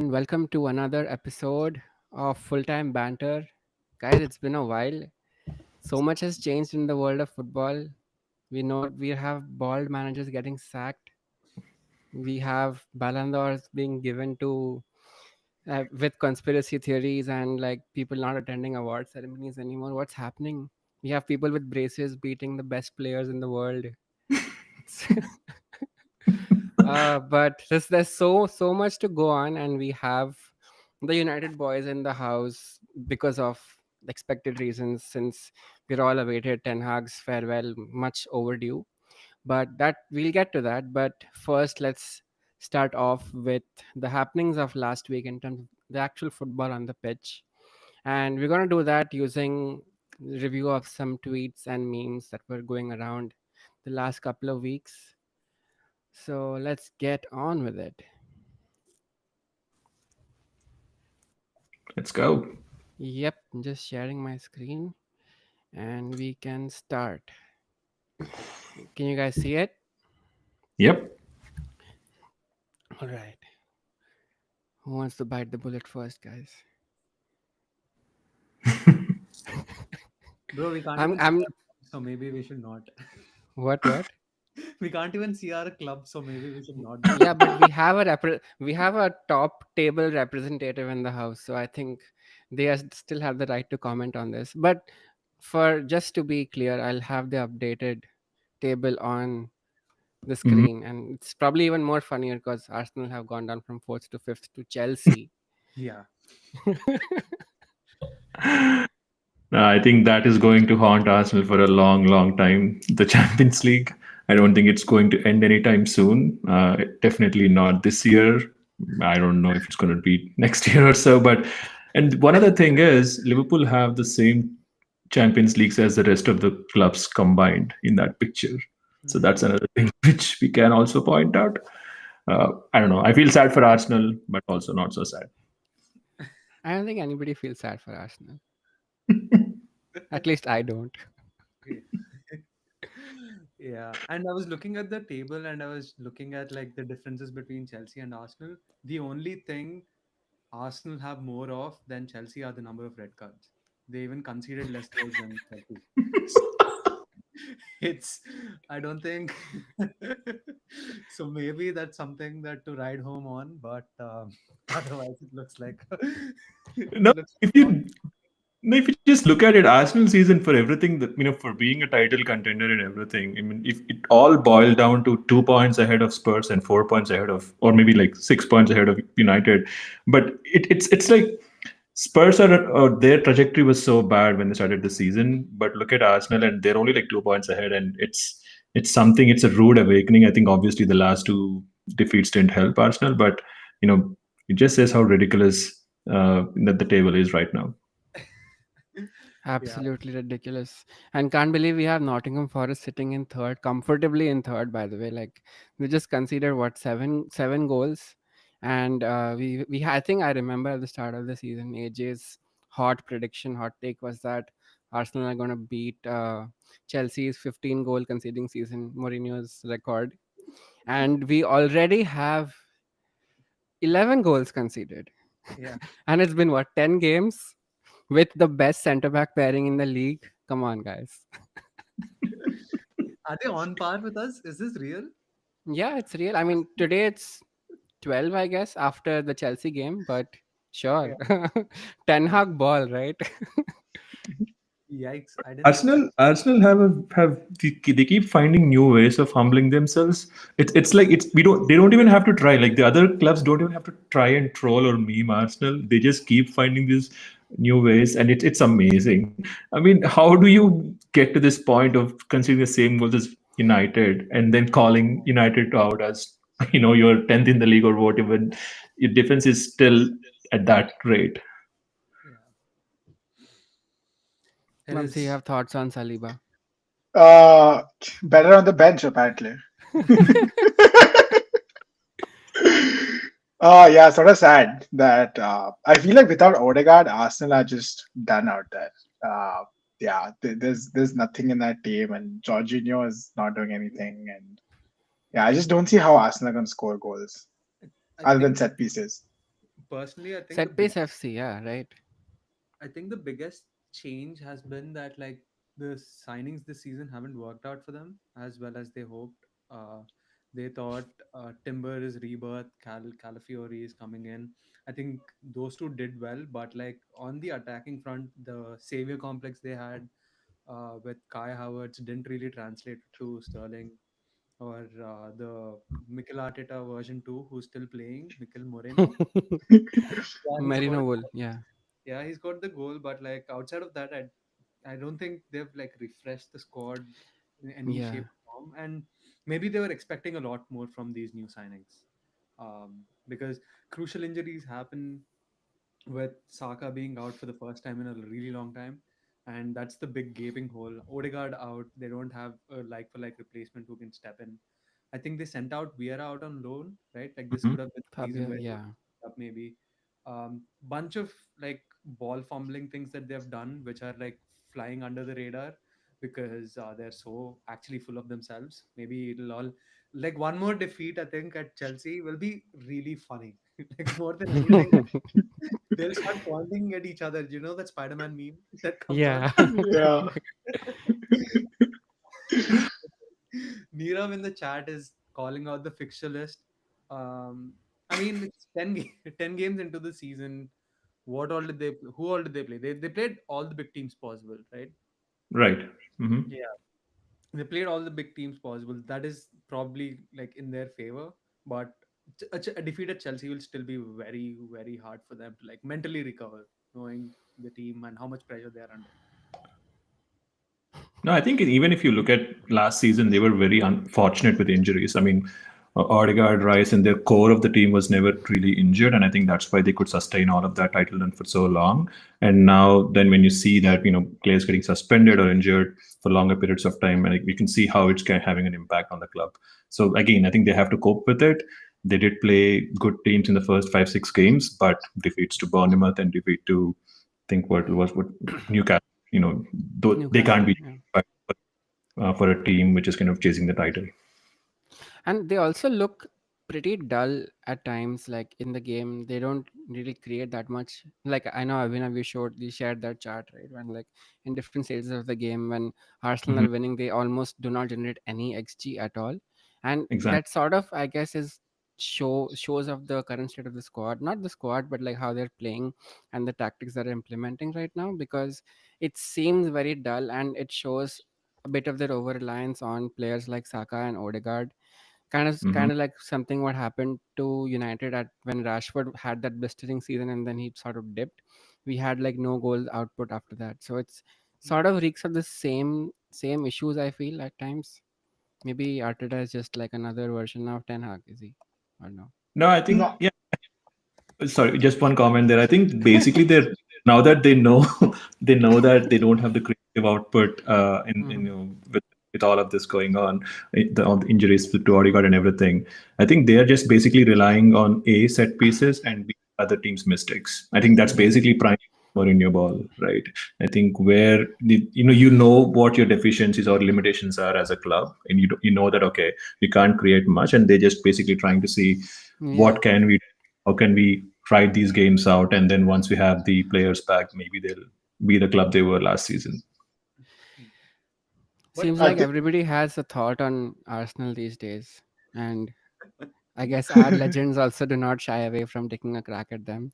welcome to another episode of Full Time Banter. Guys, it's been a while. So much has changed in the world of football. We have bald managers getting sacked. We have Ballon d'Ors being given to with conspiracy theories and like people not attending award ceremonies anymore. What's happening? We have people with braces beating the best players in the world. It's but there's so much to go on, and we have the United boys in the house because of expected reasons, since we're all awaited Ten Hag's farewell, much overdue. But that we'll get to that. But first, let's start off with the happenings of last week in terms of the actual football on the pitch, and we're gonna do that using review of some tweets and memes that were going around the last couple of weeks. So let's get on with it. Let's go. Yep, I'm just sharing my screen and we can start. Can you guys see it? Yep. All right. Who wants to bite the bullet first, guys? Bro, we can't I'm even see I'm our club, so maybe we should not. what? We can't even see our club, so maybe we should not. Yeah, but we have a top table representative in the house, so I think still have the right to comment on this. But for just to be clear, I'll have the updated table on the Mhm. screen, and it's probably even more funnier because Arsenal have gone down from fourth to fifth to Chelsea. Yeah. I think that is going to haunt Arsenal for a long, long time. The Champions League. I don't think it's going to end anytime soon. Definitely not this year. I don't know if it's going to be next year or so. But and one other thing is Liverpool have the same Champions Leagues as the rest of the clubs combined in that picture. So Hmm. that's another thing which we can also point out. I don't know. I feel sad for Arsenal, but also not so sad. I don't think anybody feels sad for Arsenal. At least I don't. Yeah. Yeah. And I was looking at the table and I was looking at like the differences between Chelsea and Arsenal. The only thing Arsenal have more of than Chelsea are the number of red cards. They even conceded less goals than Chelsea. It's, I don't think so. Maybe that's something that to ride home on, but otherwise, it looks like No, it looks if like not. you no, if you just look at it, Arsenal season for everything that for being a title contender and everything. I mean, if it all boiled down to 2 points ahead of Spurs and 4 points ahead of, or maybe like 6 points ahead of United, but it's like Spurs or their trajectory was so bad when they started the season. But look at Arsenal, and they're only like 2 points ahead, and it's something. It's a rude awakening. I think obviously the last two defeats didn't help Arsenal, but you know it just says how ridiculous that the table is right now. Yeah, Absolutely ridiculous. And can't believe we have Nottingham Forest sitting in third, comfortably in third, by the way. Like we just considered what seven goals. And I think I remember at the start of the season, AJ's hot take was that Arsenal are gonna beat Chelsea's 15 goal conceding season, Mourinho's record. And we already have 11 goals conceded. yeah. And it's been what, 10 games with the best centre back pairing in the league? Come on, guys. Are they on par with us? Is this real? Yeah, it's real. I mean, today it's 12, I guess, after the Chelsea game, but sure. Yeah. Ten Hag ball, right? Yikes! I didn't know that. Arsenal have they keep finding new ways of humbling themselves. It's like it's we don't they don't even have to try. Like the other clubs don't even have to try and troll or meme Arsenal. They just keep finding these new ways, and it's amazing. I mean, how do you get to this point of considering the same goals as United and then calling United out as you're 10th in the league or whatever? Your defense is still at that rate. Yeah, it Mumsy, you is. have thoughts on Saliba? Uh, Better on the bench apparently. Yeah, sort of sad that I feel like without Odegaard, Arsenal are just done out there. Yeah, there's nothing in that team, and Jorginho is not doing anything, and yeah, I just don't see how Arsenal are going to score goals I other than think set pieces. personally, I think the Set piece FC, yeah, right. I think the biggest change has been that like the signings this season haven't worked out for them as well as they hoped. They thought Timber is rebirth, Calafiori is coming in. I think those two did well, but like on the attacking front, the savior complex they had with Kai Havertz didn't really translate to Sterling or the Mikel Arteta version 2 who's still playing, Mikel Moreno. Yeah, he scored. Merino wool, yeah. Yeah, he scored the goal, but like outside of that, I don't think they've like refreshed the squad in any Yeah. shape or form. And maybe they were expecting a lot more from these new signings, because crucial injuries happen with Saka being out for the first time in a really long time. And that's the big gaping hole. Odegaard out. They don't have a like for like replacement who can step in. I think they sent out Vieira out on loan, right? Like this Hmm. could have been the season Fabio, where he would yeah. up maybe. Bunch of like ball fumbling things that they've done, which are like flying under the radar because they're so actually full of themselves. Maybe it'll all like one more defeat. I think at Chelsea will be really funny. Like more than anything, they'll start pointing at each other. You know that Spider-Man meme that comes on. Yeah. Yeah. Nirav in the chat is calling out the fixture list. Um, I mean, it's 10 games into the season. What all did they? Who all did they play? They played all the big teams possible, right? Right. Hmm. Yeah, they played all the big teams possible. That is probably like in their favor. But a defeat at Chelsea will still be very, very hard for them to like mentally recover, knowing the team and how much pressure they are under. No, I think even if you look at last season, they were very unfortunate with injuries. I mean, Odegaard, Rice, and their core of the team was never really injured, and I think that's why they could sustain all of that title run for so long. And now, then when you see that players getting suspended or injured for longer periods of time, and you can see how it's having an impact on the club. So again, I think they have to cope with it. They did play good teams in the first 5-6 games, but defeats to Bournemouth and defeat to think what Newcastle. Though they can't Newcastle, be yeah. for a team which is kind of chasing the title. And they also look pretty dull at times. Like in the game, they don't really create that much. Like I know Avina, we shared that chart, right? When like in different stages of the game, when Arsenal Hmm. are winning, they almost do not generate any XG at all. And Exactly. that sort of, I guess, is shows of the current state of the squad, not the squad, but like how they're playing and the tactics they're implementing right now, because it seems very dull and it shows a bit of their over reliance on players like Saka and Odegaard. Hmm. Kind of like something what happened to United at when Rashford had that blistering season and then he sort of dipped. We had like no goal output after that, so it's sort of reeks of the same issues. I feel at times. Maybe Arteta is just like another version of Ten Hag, is he? Or no? No, I think No. yeah. Sorry, just one comment there. I think basically they're now that they know they know that they don't have the creative output in Hmm. with all of this going on, all the injuries to Odegaard and everything. I think they are just basically relying on A, set pieces, and B, other teams' mistakes. I think that's Yeah. basically prime Mourinho ball, right? I think where you know what your deficiencies or limitations are as a club, and you know that okay, we can't create much, and they're just basically trying to see Yeah. what can we how can we try these games out, and then once we have the players back, maybe they'll be the club they were last season. But Seems I like think everybody has a thought on Arsenal these days, and I guess our legends also do not shy away from taking a crack at them.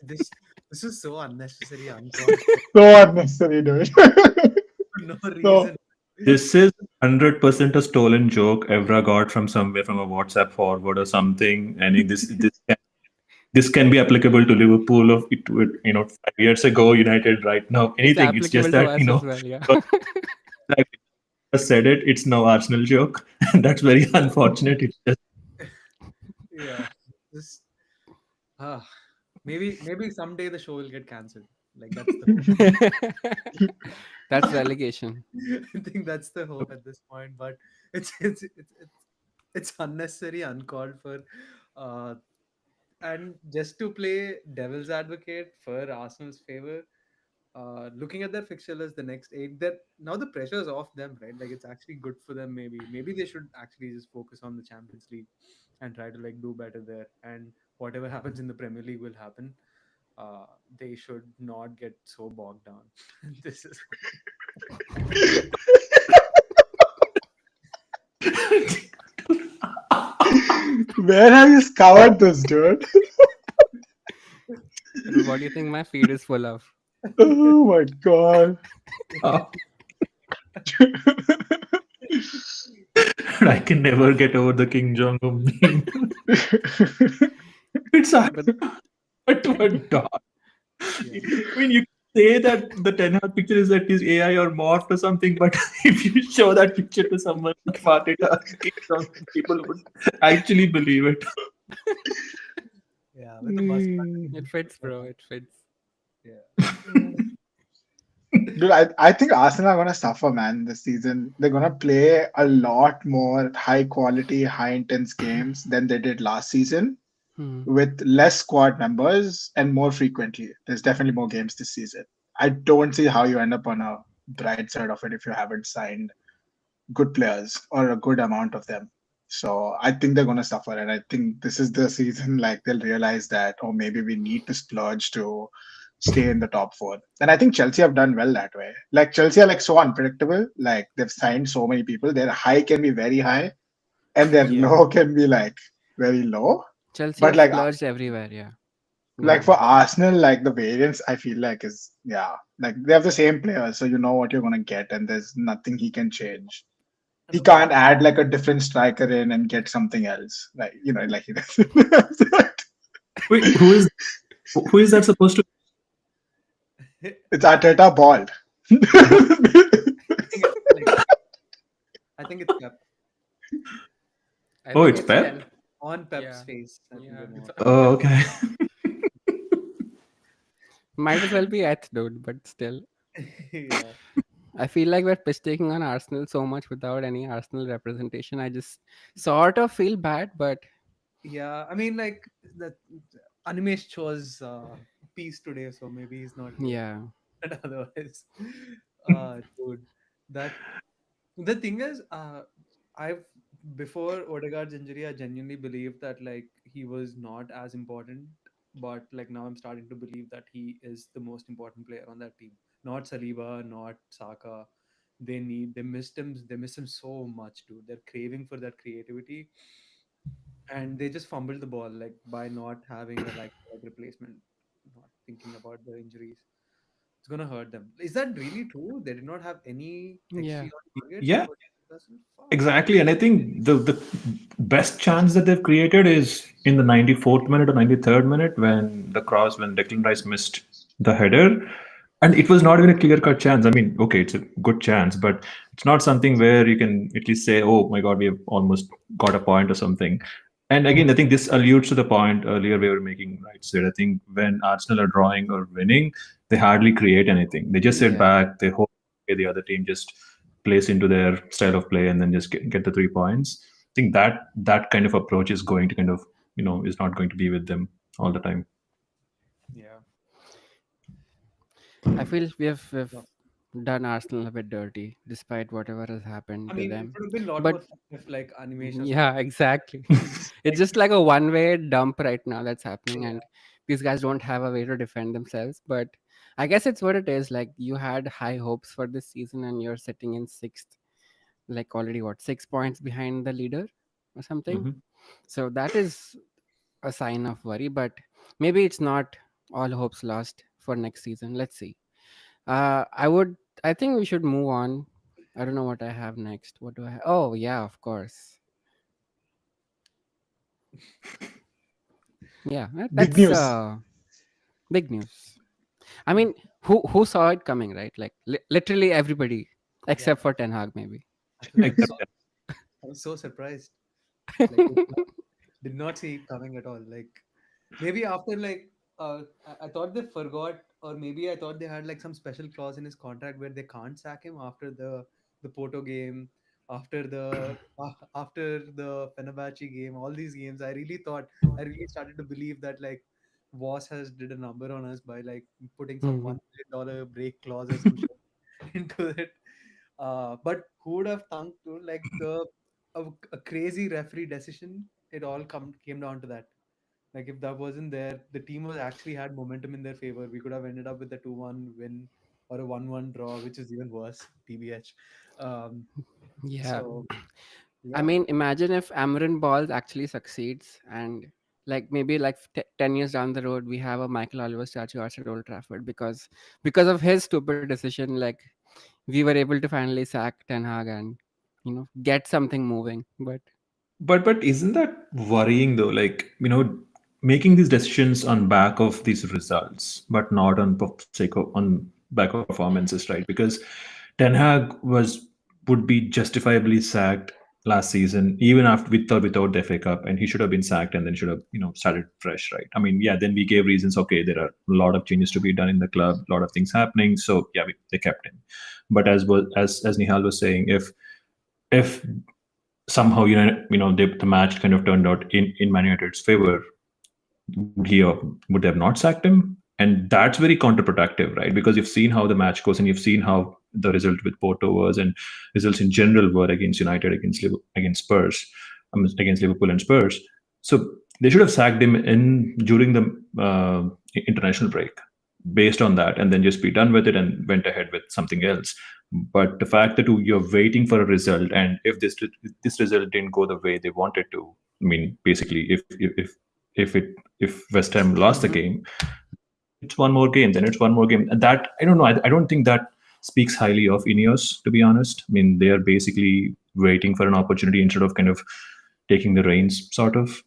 this this is so unnecessary, uncalled so unnecessary, dude. for no So reason. This is 100% a stolen joke Evra got from somewhere from a WhatsApp forward or something. And this can be applicable to Liverpool of it, 5 years ago, United right now, It's anything. It's just applicable to that us as well, yeah. like I said it. It's now Arsenal joke, and that's very unfortunate. It's just Yeah, this ah maybe someday the show will get cancelled. Like that's the hope. That's relegation. I think that's the hope at this point. But it's unnecessary, uncalled for, uh, and just to play devil's advocate for Arsenal's favor. Looking at their fixture list, the next eight, that now the pressure is off them, right? Like it's actually good for them. Maybe they should actually just focus on the Champions League and try to like do better there. And whatever happens in the Premier League will happen. They should not get so bogged down. This is Where have you discovered this, dude? What do you think my feed is full of? Oh my god. Uh, I can never get over the King Jong Un meme. It's a But to a dog. yeah. I mean, you say that the Ten Hag picture is that is AI or morphed or something, but if you show that picture to someone like Fatita, people would actually believe it. Yeah, with the mustache. it fits, bro. It fits. Yeah. Dude, I think Arsenal are gonna suffer, man, this season. They're gonna play a lot more high quality, high intense games than they did last season Hmm. with less squad members and more frequently. There's definitely more games this season. I don't see how you end up on a bright side of it if you haven't signed good players or a good amount of them. So I think they're gonna suffer, and I think this is the season like they'll realize that, oh, maybe we need to splurge to stay in the top four. And I think Chelsea have done well that way. Like Chelsea are like so unpredictable. Like they've signed so many people. Their high can be very high, and their Yeah. low can be like very low. Chelsea But have splurged everywhere. Yeah. Go like ahead. for Arsenal, like the variance, I feel like is yeah, like they have the same players, so you know what you're gonna get, and there's nothing he can change. And He can't add like a different striker in and get something else. Like like he does. Wait, who is that supposed to? It's Arteta bald. I think it's like I think it's Pep. I Oh, think it's it's Pep. 10. On Pep's Yeah. face. I think Yeah. they're It's more. on Oh, Pep. okay. Might as well be Eth, dude. But still, Yeah. I feel like we're piss taking on Arsenal so much without any Arsenal representation. I just sort of feel bad, but Yeah. I mean, like that Animesh chose peace today, so maybe he's not here. yeah. And otherwise, dude, that the thing is, I've before Odegaard's injury, I genuinely believed that like he was not as important, but like now I'm starting to believe that he is the most important player on that team. Not Saliba, not Saka. They missed him. They miss him so much, dude. They're craving for that creativity, and they just fumbled the ball like by not having a like replacement, not thinking about the injuries. It's gonna hurt them. Is that really true? They did not have any Yeah. XG on target Yeah, for Newcastle? Fuck. exactly. And I think the best chance that they've created is in the 94th minute or 93rd minute when Declan Rice missed the header. And it was not even a clear cut chance. I mean, okay, it's a good chance, but it's not something where you can at least say, oh my God, we have almost got a point or something. And again, I think this alludes to the point earlier we were making, right? So I think when Arsenal are drawing or winning, they hardly create anything. They just sit Yeah. back, they hope the other team just plays into their style of play and then just get the 3 points. I think that kind of approach is going to kind of, is not going to be with them all the time. Yeah. I feel we've Yeah. done Arsenal a bit dirty, despite whatever has I happened to mean, it them. would have been a lot But more fun if like Animesh has not. yeah, exactly. It's Like, just like a one-way dump right now that's happening, yeah, and these guys don't have a way to defend themselves. But I guess it's what it is. Like you had high hopes for this season, and you're sitting in sixth, like already what 6 points behind the leader or something. Mhm. So that is a sign of worry. But maybe it's not all hopes lost for next season. Let's see. I would. I think we should move on. I don't know what I have next. What do I have? Oh yeah, of course. Yeah, Big that's news. big news. I mean, who saw it coming, right? Like literally everybody yeah. except for Ten Hag, maybe. Except I was so surprised. Like, did not see it coming at all. Like, maybe after like, I thought they forgot, or maybe I thought they had like some special clause in his contract where they can't sack him after the Porto game, after the Fenerbahce game, all these games. I really started to believe that like Voss has did a number on us by like putting some Mhm. $1 million break clause or some shit into it. But who would have thunk to like a crazy referee decision it all came down to that. Like if that wasn't there, the team was actually had momentum in their favor. We could have ended up with a 2-1 win or a 1-1 draw, which is even worse. TBH. Um, Yeah. so I yeah, mean, imagine if Amarin Balls actually succeeds and like maybe like 10 years down the road we have a Michael Oliver statue outside Old Trafford because of his stupid decision, like we were able to finally sack Ten Hag and get something moving. But But isn't that worrying though? Like, making these decisions on back of these results, but not on on back of performances, right? Because Ten Hag would be justifiably sacked last season, even after without the FA Cup, and he should have been sacked and then should have started fresh, right? I mean, yeah, then we gave reasons. Okay, there are a lot of changes to be done in the club, a lot of things happening. So yeah, they kept him. But as Nihal was saying, if somehow the match kind of turned out in Man United's favor, would they have not sacked him? And that's very counterproductive, right? Because you've seen how the match goes, and you've seen how the result with Porto was, and results in general were against United, against Spurs, against Liverpool and Spurs. So they should have sacked him in during the international break, based on that, and then just be done with it and went ahead with something else. But the fact that you're waiting for a result, and if this result didn't go the way they wanted to, I mean, basically, if West Ham lost the game, it's one more game, then it's one more game. And that, I don't know, I don't think that speaks highly of Ineos, to be honest. I mean, they are basically waiting for an opportunity instead of kind of taking the reins, sort of.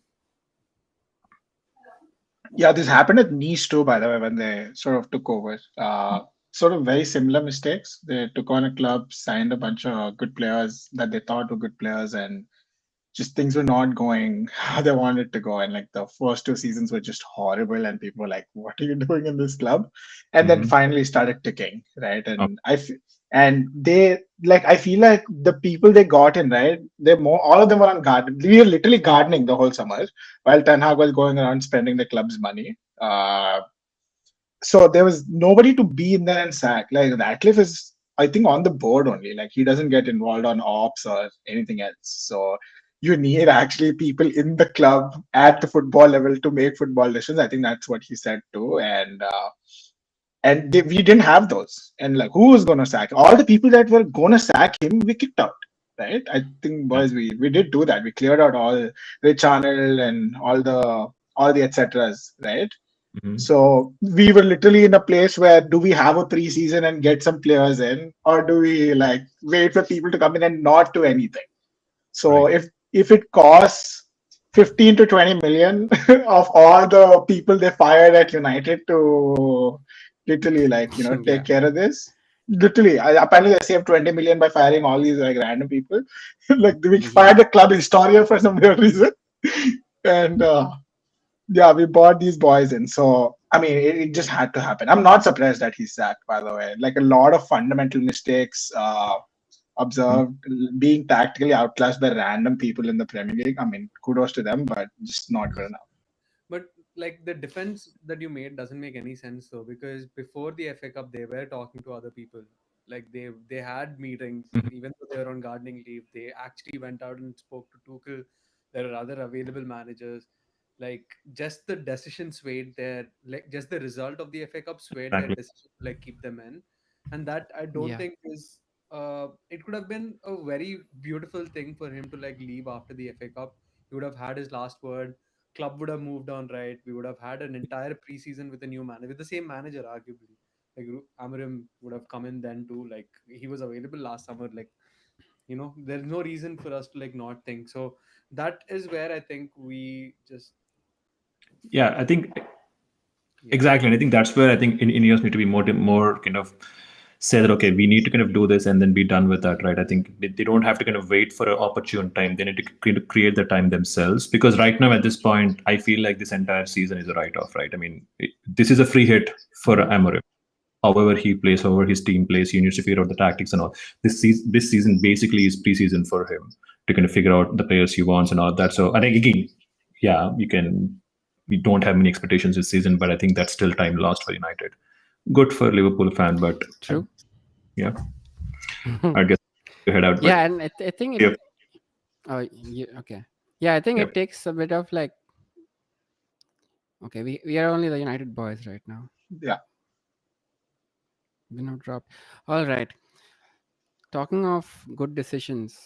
Yeah, this happened at Nice too, by the way, when they sort of took over. Sort of very similar mistakes. They took on a club, signed a bunch of good players that they thought were good players, and just things were not going how they wanted to go. And like the first two seasons were just horrible, and people were like, "What are you doing in this club?" And then Mm-hmm. finally started ticking, right? Oh, And they like I feel like the people they got in, right? They're more all of them were on garden. We were literally gardening the whole summer while Ten Hag was going around spending the club's money. So there was nobody to be in there and sack. Like Ratcliffe is, I think, on the board only. Like he doesn't get involved on ops or anything else. So you need actually people in the club at the football level to make football decisions. I think that's what he said too. And we didn't have those. And like, who was going to sack? All the people that were going to sack him, we kicked out. Right? I think, yeah. boys, we did do that. We cleared out all Rich Arnold and all the etceteras, right? Mm-hmm. So we were literally in a place where do we have a preseason and get some players in, or do we like wait for people to come in and not do anything? So Right. if it costs 15 to 20 million of all the people they fired at United to literally yeah, take care of this. Literally, apparently they saved 20 million by firing all these like random people. Like we yeah, fired the club historian for some weird reason, and yeah, we bought these boys in. So, I mean, it just had to happen. I'm not surprised that he's sacked, by the way. Like a lot of fundamental mistakes Mm-hmm. observed, being tactically outclassed by random people in the Premier League. I mean, kudos to them, but just not good enough. but like the defense that you made doesn't make any sense though, because before the FA Cup they were talking to other people. Like they had meetings, even though they were on gardening leave. They actually went out and spoke to Tuchel. There are other available managers. Like just the decision swayed their, like just the result of the FA Cup swayed their Exactly. decision to like keep them in, and that I don't yeah, think is. It could have been a very beautiful thing for him to like leave after the FA Cup. He would have had his last word. Club would have moved on, right? We would have had an entire preseason with a new manager, with the same manager, arguably. Like Amarim would have come in then too. Like he was available last summer. Like there's no reason for us to like not think. So that is where I think we just Yeah, I think yeah. exactly, and I think that's where I think in Ineos need to be more kind of say that okay, we need to kind of do this and then be done with that, right? I think they don't have to kind of wait for an opportune time. They need to kind of create the time themselves, because right now at this point, I feel like this entire season is a write-off, right? I mean, this is a free hit for Amorim. However he plays, however his team plays, he needs to figure out the tactics and all. This season basically is preseason for him to kind of figure out the players he wants and all that. So I think again, yeah, we don't have many expectations this season, but I think that's still time lost for United. Good for Liverpool fan, but true. yeah, I guess you head out. But Yeah, and I think yeah, oh, yeah, okay. Yeah, I think Yep. it takes a bit of like, okay, we are only the United boys right now. Yeah. We're not dropped. All right. Talking of good decisions,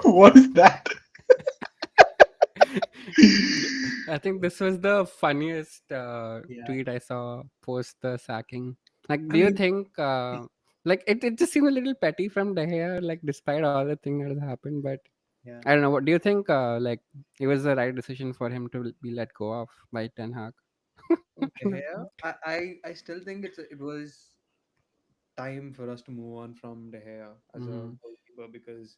What is that? I think this was the funniest Yeah. tweet I saw post the sacking. Like, I do you mean, think, like, it just seemed a little petty from De Gea, like, despite all the thing that has happened, but yeah. I don't know. What do you think? Like, it was the right decision for him to be let go of by Ten Hag. De Gea, I still think it was time for us to move on from De Gea as a Mm-hmm. goalkeeper because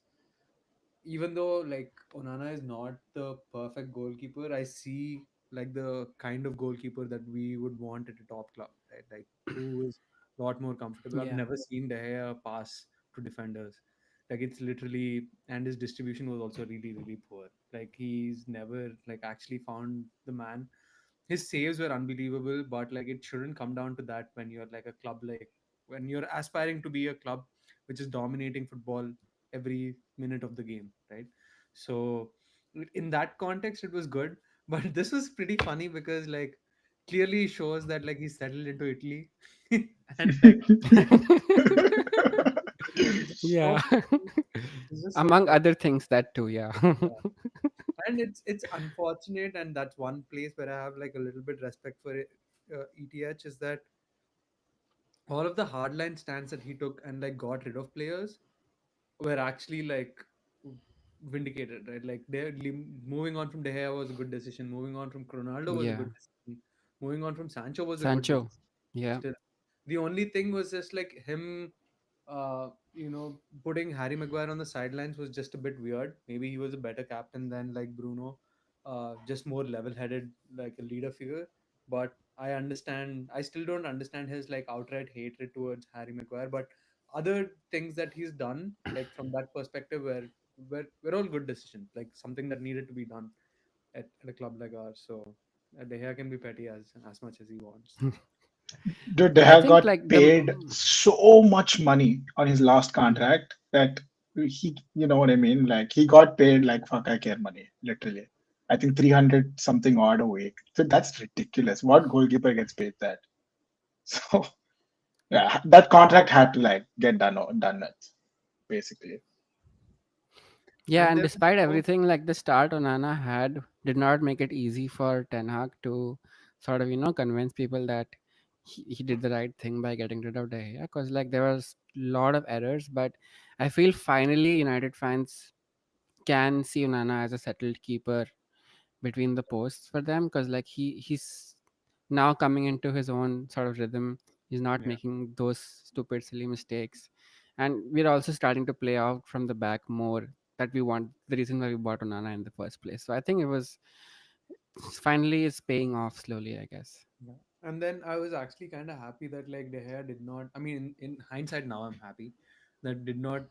even though like Onana is not the perfect goalkeeper, I see like the kind of goalkeeper that we would want at a top club, right? Like who is a lot more comfortable. I've Yeah. never seen De Gea pass to defenders. Like it's literally, and his distribution was also really, really poor. Like he's never like actually found the man. His saves were unbelievable, but like it shouldn't come down to that when you're like a club, like when you're aspiring to be a club which is dominating football every minute of the game, right? So in that context it was good, but this was pretty funny because like clearly shows that like he's settled into Italy and like it's so Yeah. funny. It's just so Among funny. other things, that too. Yeah. Yeah. And it's unfortunate, and that's one place where I have like a little bit respect for it, ETH, is that all of the hardline stands that he took and like got rid of players were actually like vindicated, right? Like moving on from De Gea was a good decision. Moving on from Ronaldo was a Yeah. good decision. Moving on from Sancho was a good Sancho. decision. Yeah. Still, the only thing was just like him, putting Harry Maguire on the sidelines was just a bit weird. Maybe he was a better captain than like Bruno, just more level-headed, like a leader figure. But I understand. I still don't understand his like outright hatred towards Harry Maguire. But other things that he's done, like from that perspective, were all good decisions. Like something that needed to be done at a club like ours. So De Gea can be petty as much as he wants. Dude, they Yeah, I have think got like the paid so much money on his last contract that you know what I mean? Like, he got paid like fuck I care money, literally. I think 300 something odd a week. So that's ridiculous. What goalkeeper gets paid that? So, yeah, that contract had to like get done it, basically. yeah, And and there was despite no everything, like the start Onana had did not make it easy for Ten Hag to sort of convince people that he did the right thing by getting rid of De Gea, because like there was a lot of errors, but I feel finally United fans can see Onana as a settled keeper between the posts for them, because like he's now coming into his own sort of rhythm. He's not yeah. making those stupid silly mistakes, and we're also starting to play out from the back more, that we want, the reason why we bought Onana in the first place. So I think it was finally is paying off slowly, I guess. Yeah. And then I was actually kind of happy that like De Gea did not. I mean, in hindsight now, I'm happy that did not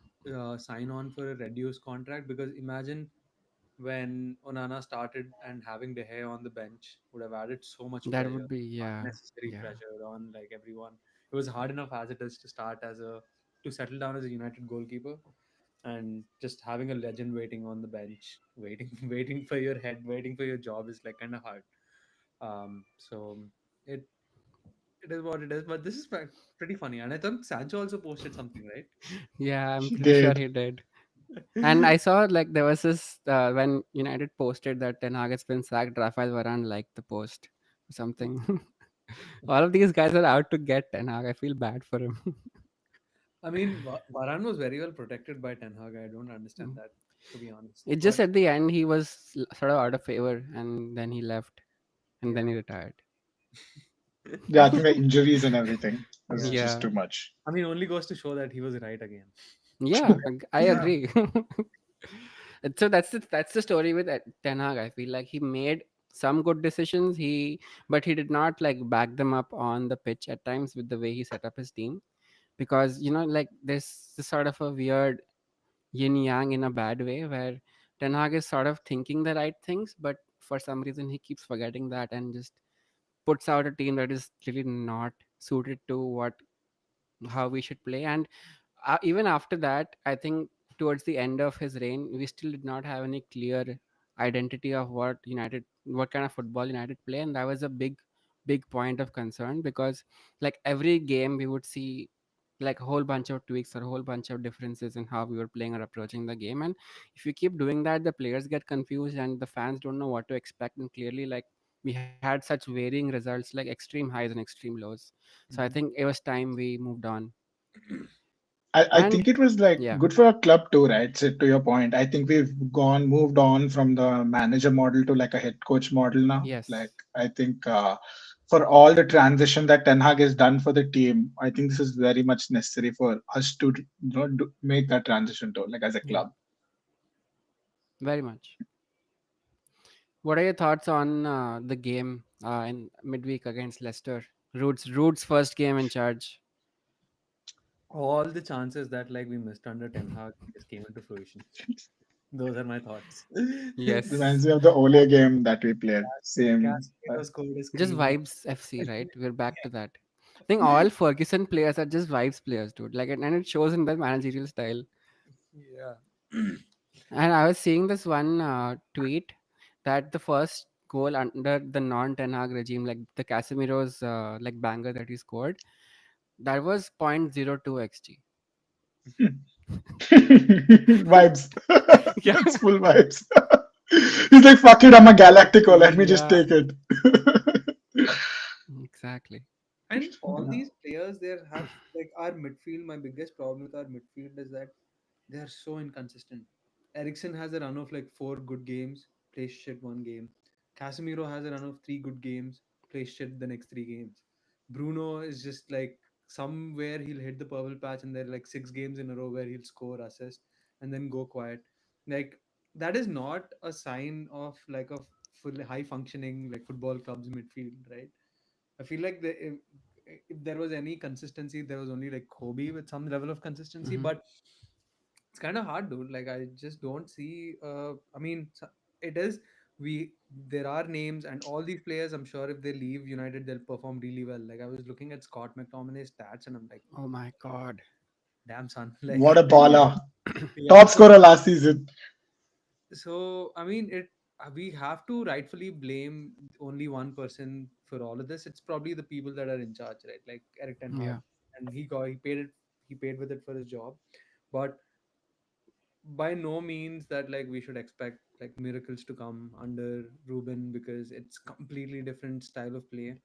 sign on for a reduced contract because imagine when Onana started and having De Gea on the bench would have added so much That pressure, would be, yeah. unnecessary Yeah. pressure on like everyone. It was hard enough as it is to start to settle down as a United goalkeeper, and just having a legend waiting on the bench, waiting, waiting for your head, waiting for your job is like kind of hard. So it it is what it is. But this is pretty funny, and I think Sancho also posted something, right? Yeah, I'm He pretty sure did. he did. And I saw like there was this when United posted that Ten Hag has been sacked, Rafael Varane liked the post or something. All of these guys are out to get Ten Hag. I feel bad for him. I mean, Varane was very well protected by Ten Hag. I don't understand that, to be honest. It just But at the end he was sort of out of favor, and then he left, and then yeah, he retired. Yeah, I think the injuries and everything was yeah. just Yeah, too much. I mean, only goes to show that he was right again. yeah, I Yeah. agree. So that's the story with Ten Hag. I feel like he made some good decisions. But he did not like back them up on the pitch at times with the way he set up his team, because like there's this sort of a weird yin yang in a bad way where Ten Hag is sort of thinking the right things, but for some reason he keeps forgetting that and just puts out a team that is really not suited to what how we should play. And even after that, I think towards the end of his reign, we still did not have any clear identity of what kind of football United play, and that was a big point of concern, because like every game we would see like a whole bunch of tweaks or a whole bunch of differences in how we were playing or approaching the game. And if you keep doing that, the players get confused and the fans don't know what to expect. And clearly, like, we had such varying results, like extreme highs and extreme lows. So I think Mhm. it was time we moved on. I And think it was like yeah, good for a club too, right? So to your point, I think we've moved on from the manager model to like a head coach model now. yes, Like I think for all the transition that Ten Hag has done for the team, I think this is very much necessary for us to make that transition to like as a yeah, club. very much. What are your thoughts on the game in midweek against Leicester? Roots first game in charge. All the chances that like we missed under Ten Hag just came into fruition. Those are my thoughts. Yes, Reminds me of the Ole game that we played. Same. Casemiro scored a just screamer. vibes FC, right? We're back to that. I think all Ferguson players are just vibes players, dude. Like, and it shows in their managerial style. Yeah. And I was seeing this one tweet that the first goal under the non-Ten Hag regime, like the Casemiro's like banger that he scored, that was 0.02 xg. Vibes. Yeah, That's full vibes. He's like, fuck it, I'm a Galactico. Let me just yeah, take it. exactly. And all these players there have like our midfield. My biggest problem with our midfield is that they are so inconsistent. Ericsson has a run of like four good games, plays shit one game. Casemiro has a run of three good games, plays shit the next three games. Bruno is just like somewhere he'll hit the purple patch and there are like 6 games in a row where he'll score, assist, and then go quiet. Like that is not a sign of like a full high functioning like football club's midfield, right? I feel like if there was any consistency, there was only like Kobe with some level of consistency, Hmm. but it's kind of hard, dude. Like I just don't see. I mean, it is. We There are names, and all these players. I'm sure if they leave United, they'll perform really well. Like I was looking at Scott McTominay's stats, and I'm like, Oh my god. damn son, What like a baller. yeah. Top scorer last season. So I mean, we have to rightfully blame only one person for all of this. It's probably the people that are in charge, right? Like Eric Ten Hag, Yeah. and he paid with it for his job, but by no means that like we should expect like miracles to come under Ruben, because it's completely different style of play,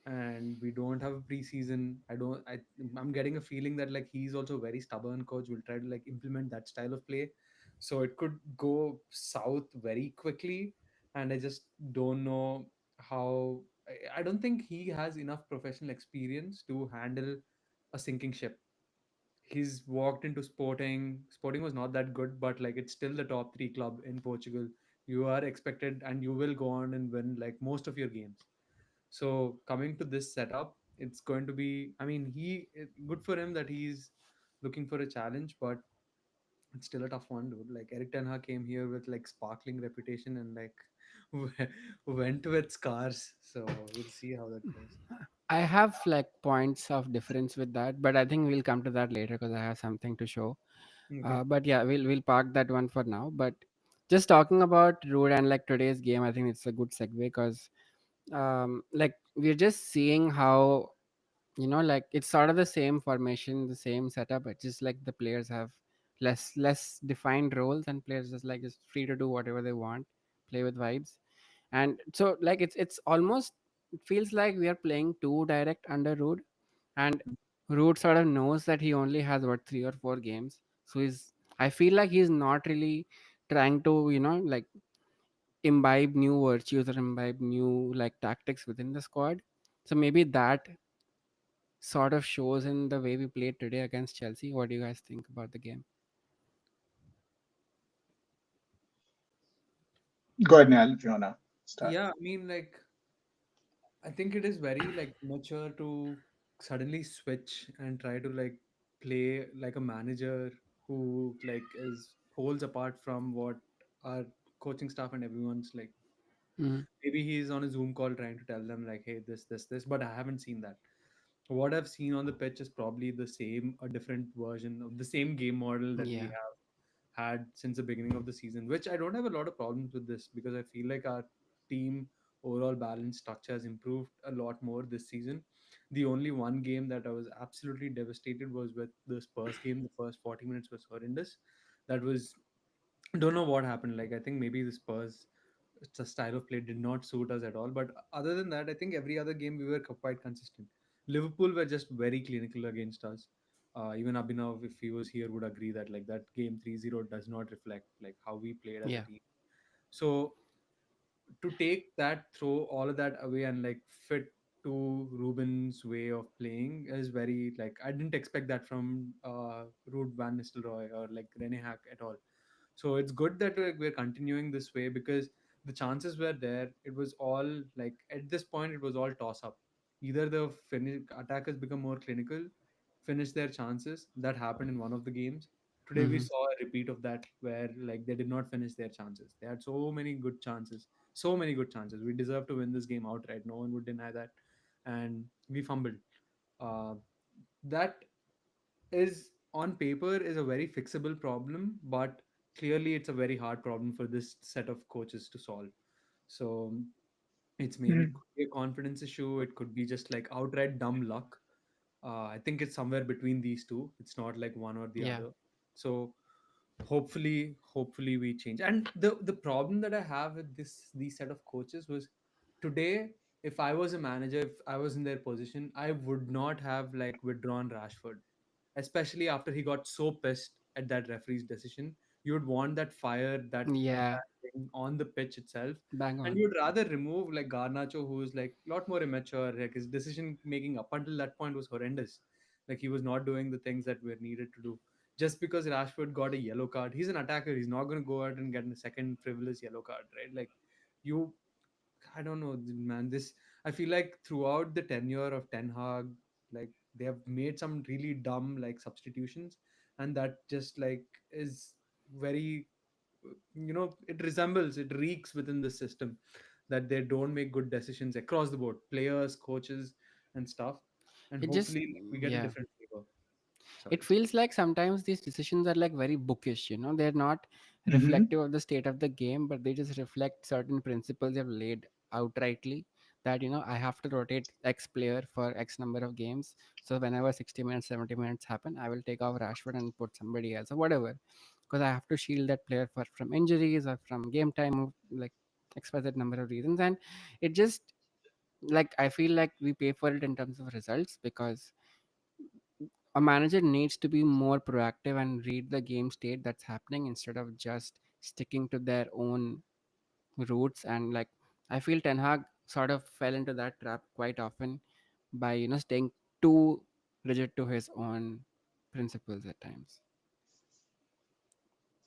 and we don't have a preseason. I'm getting a feeling that like he's also very stubborn coach, will try to like implement that style of play, so it could go south very quickly. And I just don't know how. I don't think he has enough professional experience to handle a sinking ship. He's walked into Sporting was not that good, but like it's still the top 3 club in Portugal. You are expected and you will go on and win like most of your games. So coming to this setup, it's going to be, I mean, good for him that he's looking for a challenge, but it's still a tough one, dude. Like Eric Ten Hag came here with like sparkling reputation and like went with scars. So we'll see how that goes. I have like points of difference with that, but I think we'll come to that later because I have something to show. Okay. But yeah, we'll park that one for now. But just talking about Rude and like today's game, I think it's a good segue because like we're just seeing how, like it's sort of the same formation, the same setup. It's just like the players have less defined roles, and players just free to do whatever they want, play with vibes. And so like it's almost, it feels like we are playing too direct under Rude. And Root sort of knows that he only has what 3 or 4 games, so I feel like he's not really trying to like imbibe new virtues or imbibe new like tactics within the squad. So maybe that sort of shows in the way we played today against Chelsea. What do you guys think about the game? Go ahead, Neil, if you wanna start. Yeah, I mean, like I think it is very like mature to suddenly switch and try to like play like a manager who like is poles apart from what our coaching staff and everyone's like. Mhm. Maybe he's on a Zoom call trying to tell them like, hey, this, but I haven't seen that. What I've seen on the pitch is probably the same, a different version of the same game model that we Yeah. have had since the beginning of the season, which I don't have a lot of problems with this because I feel like our team overall balance structure has improved a lot more this season. The only one game that I was absolutely devastated was with the Spurs game. The first 40 minutes was horrendous. That was, don't know what happened. Like, I think maybe the Spurs, it's a style of play did not suit us at all. But other than that, I think every other game we were quite consistent. Liverpool were just very clinical against us. Even Abhinav, if he was here, would agree that like that game 3-0 does not reflect like how we played as a Yeah. team. So to take that, throw all of that away and like fit to Ruben's way of playing is very like I didn't expect that from Ruud van Nistelrooy or like Rene Hack at all. So it's good that we're continuing this way because the chances were there. It was all like at this point it was all toss up. Either the attackers become more clinical, finish their chances. That happened in one of the games. Today we Hmm. saw a repeat of that where like they did not finish their chances. They had so many good chances, so many good chances. We deserve to win this game outright. No one would deny that, and we fumbled. Uh, that is on paper is a very fixable problem, but clearly it's a very hard problem for this set of coaches to solve. So it's maybe Mm. could be a confidence issue. It could be just like outright dumb luck. I think it's somewhere between these two. It's not like one or the Yeah. other. So hopefully we change. And the problem that I have with these set of coaches was today. If I was a manager, if I was in their position, I would not have like withdrawn Rashford, especially after he got so pissed at that referee's decision. You would want that fire, Yeah. that thing on the pitch itself, Bang and on. you'd rather remove like Garnacho, who is like a lot more immature. Like his decision making up until that point was horrendous. Like he was not doing the things that were needed to do. Just because Rashford got a yellow card, he's an attacker. He's not going to go out and get a second frivolous yellow card, right? Like you I don't know, man. This I feel like throughout the tenure of Ten Hag, like they have made some really dumb like substitutions, and that just like is very, it resembles, it reeks within the system that they don't make good decisions across the board, players, coaches, and stuff. And It just, hopefully we get a yeah. different flavor. It Sorry. feels like sometimes these decisions are like very bookish, you know, they're not Mhm. reflective of the state of the game, but they just reflect certain principles they've laid outrightly, that, you know, I have to rotate X player for X number of games. So whenever 60 minutes, 70 minutes happen, I will take off Rashford and put somebody else or whatever. Because I have to shield that player from injuries or from game time, like XYZ number of reasons. And it just, like, I feel like we pay for it in terms of results, because a manager needs to be more proactive and read the game state that's happening instead of just sticking to their own roots. And like, I feel Ten Hag sort of fell into that trap quite often by, you know, staying too rigid to his own principles at times.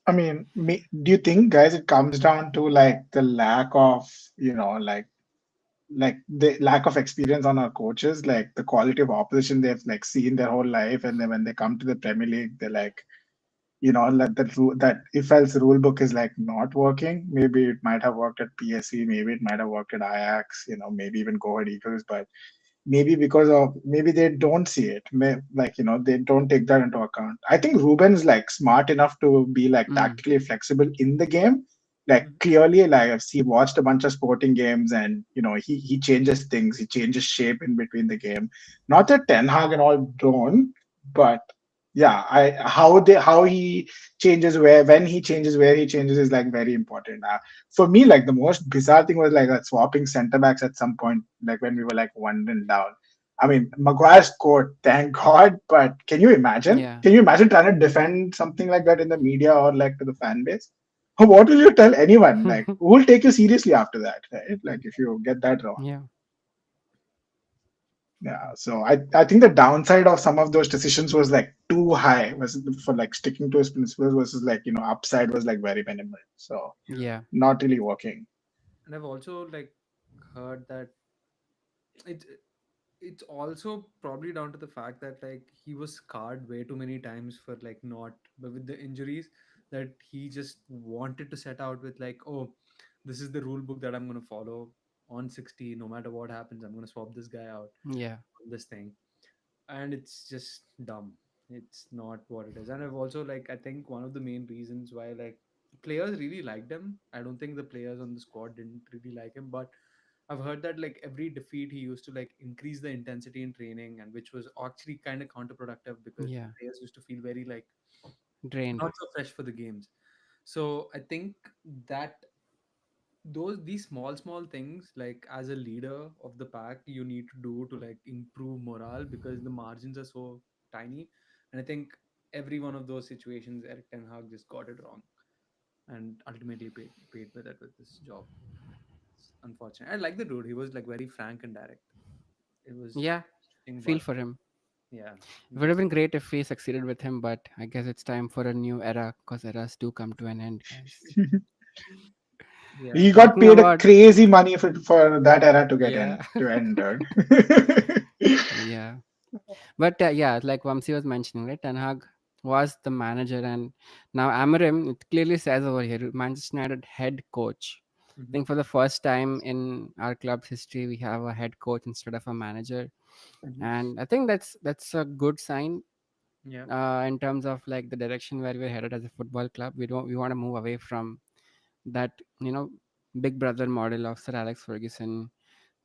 I mean, do you think, guys, it comes down to like the lack of, like the lack of experience on our coaches, like the quality of opposition they've like seen their whole life, and then when they come to the Premier League, they're like, like that IFL's rule book is like not working. Maybe it might have worked at PSV, maybe it might have worked at Ajax, maybe even Go Ahead Eagles, but maybe because of maybe they don't see it, like they don't take that into account. I think Ruben's like smart enough to be like Mm, tactically flexible in the game. Like Mhm. clearly, like I've seen watched a bunch of sporting games, and he changes things, he changes shape in between the game. Not that Ten Hag and all don't, but yeah, I how he changes, where when he changes, where he changes is like very important. For me, like the most bizarre thing was like swapping center backs at some point, like when we were like 1 and down. I mean, Maguire scored, thank God. But can you imagine? yeah. Can you imagine trying to defend something like that in the media or like to the fan base? What will you tell anyone? Like, who will take you seriously after that? Right? Like, if you get that wrong. Yeah. Yeah. So I think the downside of some of those decisions was like too high, was for like sticking to his principles versus like upside was like very minimal. So Yeah. not really working. And I've also like heard that it it's also probably down to the fact that like he was scarred way too many times for like not but with the injuries, that he just wanted to set out with like, oh, this is the rule book that I'm going to follow on 60, no matter what happens I'm going to swap this guy out Yeah. on this thing. and it's just dumb. It's not what it is. And I've also, like, I think one of the main reasons why, like, players really liked him. I don't think the players on the squad didn't really like him, but I've heard that, like, every defeat he used to, like, increase the intensity in training, and which was actually kind of counterproductive because the Yeah, players used to feel very, like, drained. not so fresh for the games. So I think that these small things, like, as a leader of the pack, you need to do to, like, improve morale, because the margins are so tiny. And I think every one of those situations, Eric Ten Hag just got it wrong, and ultimately paid with it with this job. It's unfortunate. I like the dude. He was, like, very frank and direct. It was Yeah, interesting, feel but for him. yeah, It would have just been great if we succeeded with him, but I guess it's time for a new era because eras do come to an end, guys. yeah. He got Talking paid a about, crazy money for that era to get yeah, in to end, dude. yeah. But yeah, like Vamsi was mentioning, right? Ten Hag was the manager, and now Amarim, it clearly says over here, Manchester United head coach. I Hmm. think for the first time in our club's history, we have a head coach instead of a manager, Hmm. and I think that's a good sign Yeah. in terms of like the direction where we're headed as a football club. We want to move away from that big brother model of Sir Alex Ferguson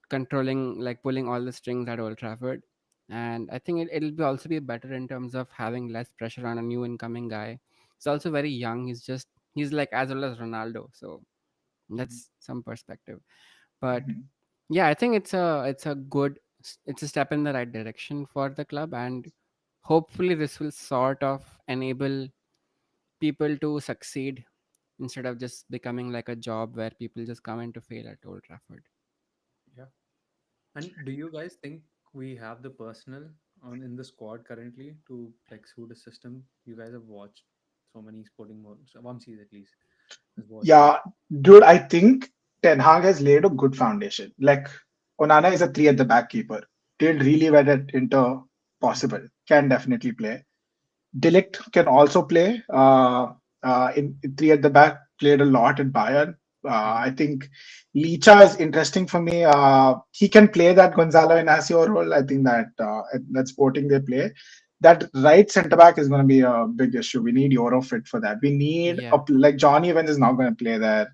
controlling, like pulling all the strings at Old Trafford. And I think it'll be also be better in terms of having less pressure on a new incoming guy. He's also very young. He's like as old as Ronaldo, so Hmm. that's some perspective. But Mhm. yeah, I think it's a step in the right direction for the club, and hopefully this will sort of enable people to succeed instead of just becoming like a job where people just come in to fail at Old Trafford. Yeah. And do you guys think we have the personnel on in the squad currently to, like, suit a system? You guys have watched so many sporting modes. Vamsi's at least has watched so. Yeah, dude, I think Ten Hag has laid a good foundation. Like Onana is a three at the back keeper. Did really well at Inter, Mhm. possible. Can definitely play. Delict can also play in three at the back. Played a lot at Bayern. Mhm. I think Licha is interesting for me. He can play that Gonzalo Inacio role. I think that Sporting they play. That right centre back is going to be a big issue. We need Euro fit for that. We need Yeah, like Johnny Evans is not going to play there.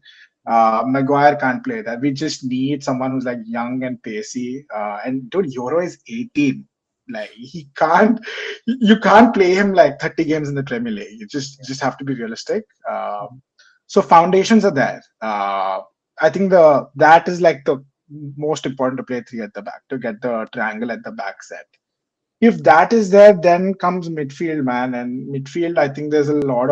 Mhm. Maguire can't play that. We just need someone who's like young and pacey. And dude, Euro is 18. Like he can't you can't play him like 30 games in the Premier League. You just have to be realistic. Mhm. So foundations are there. I think the that is like the most important to play three at the back to get the triangle at the back set. If that is there, then comes midfield, man. And midfield, I think there's a lot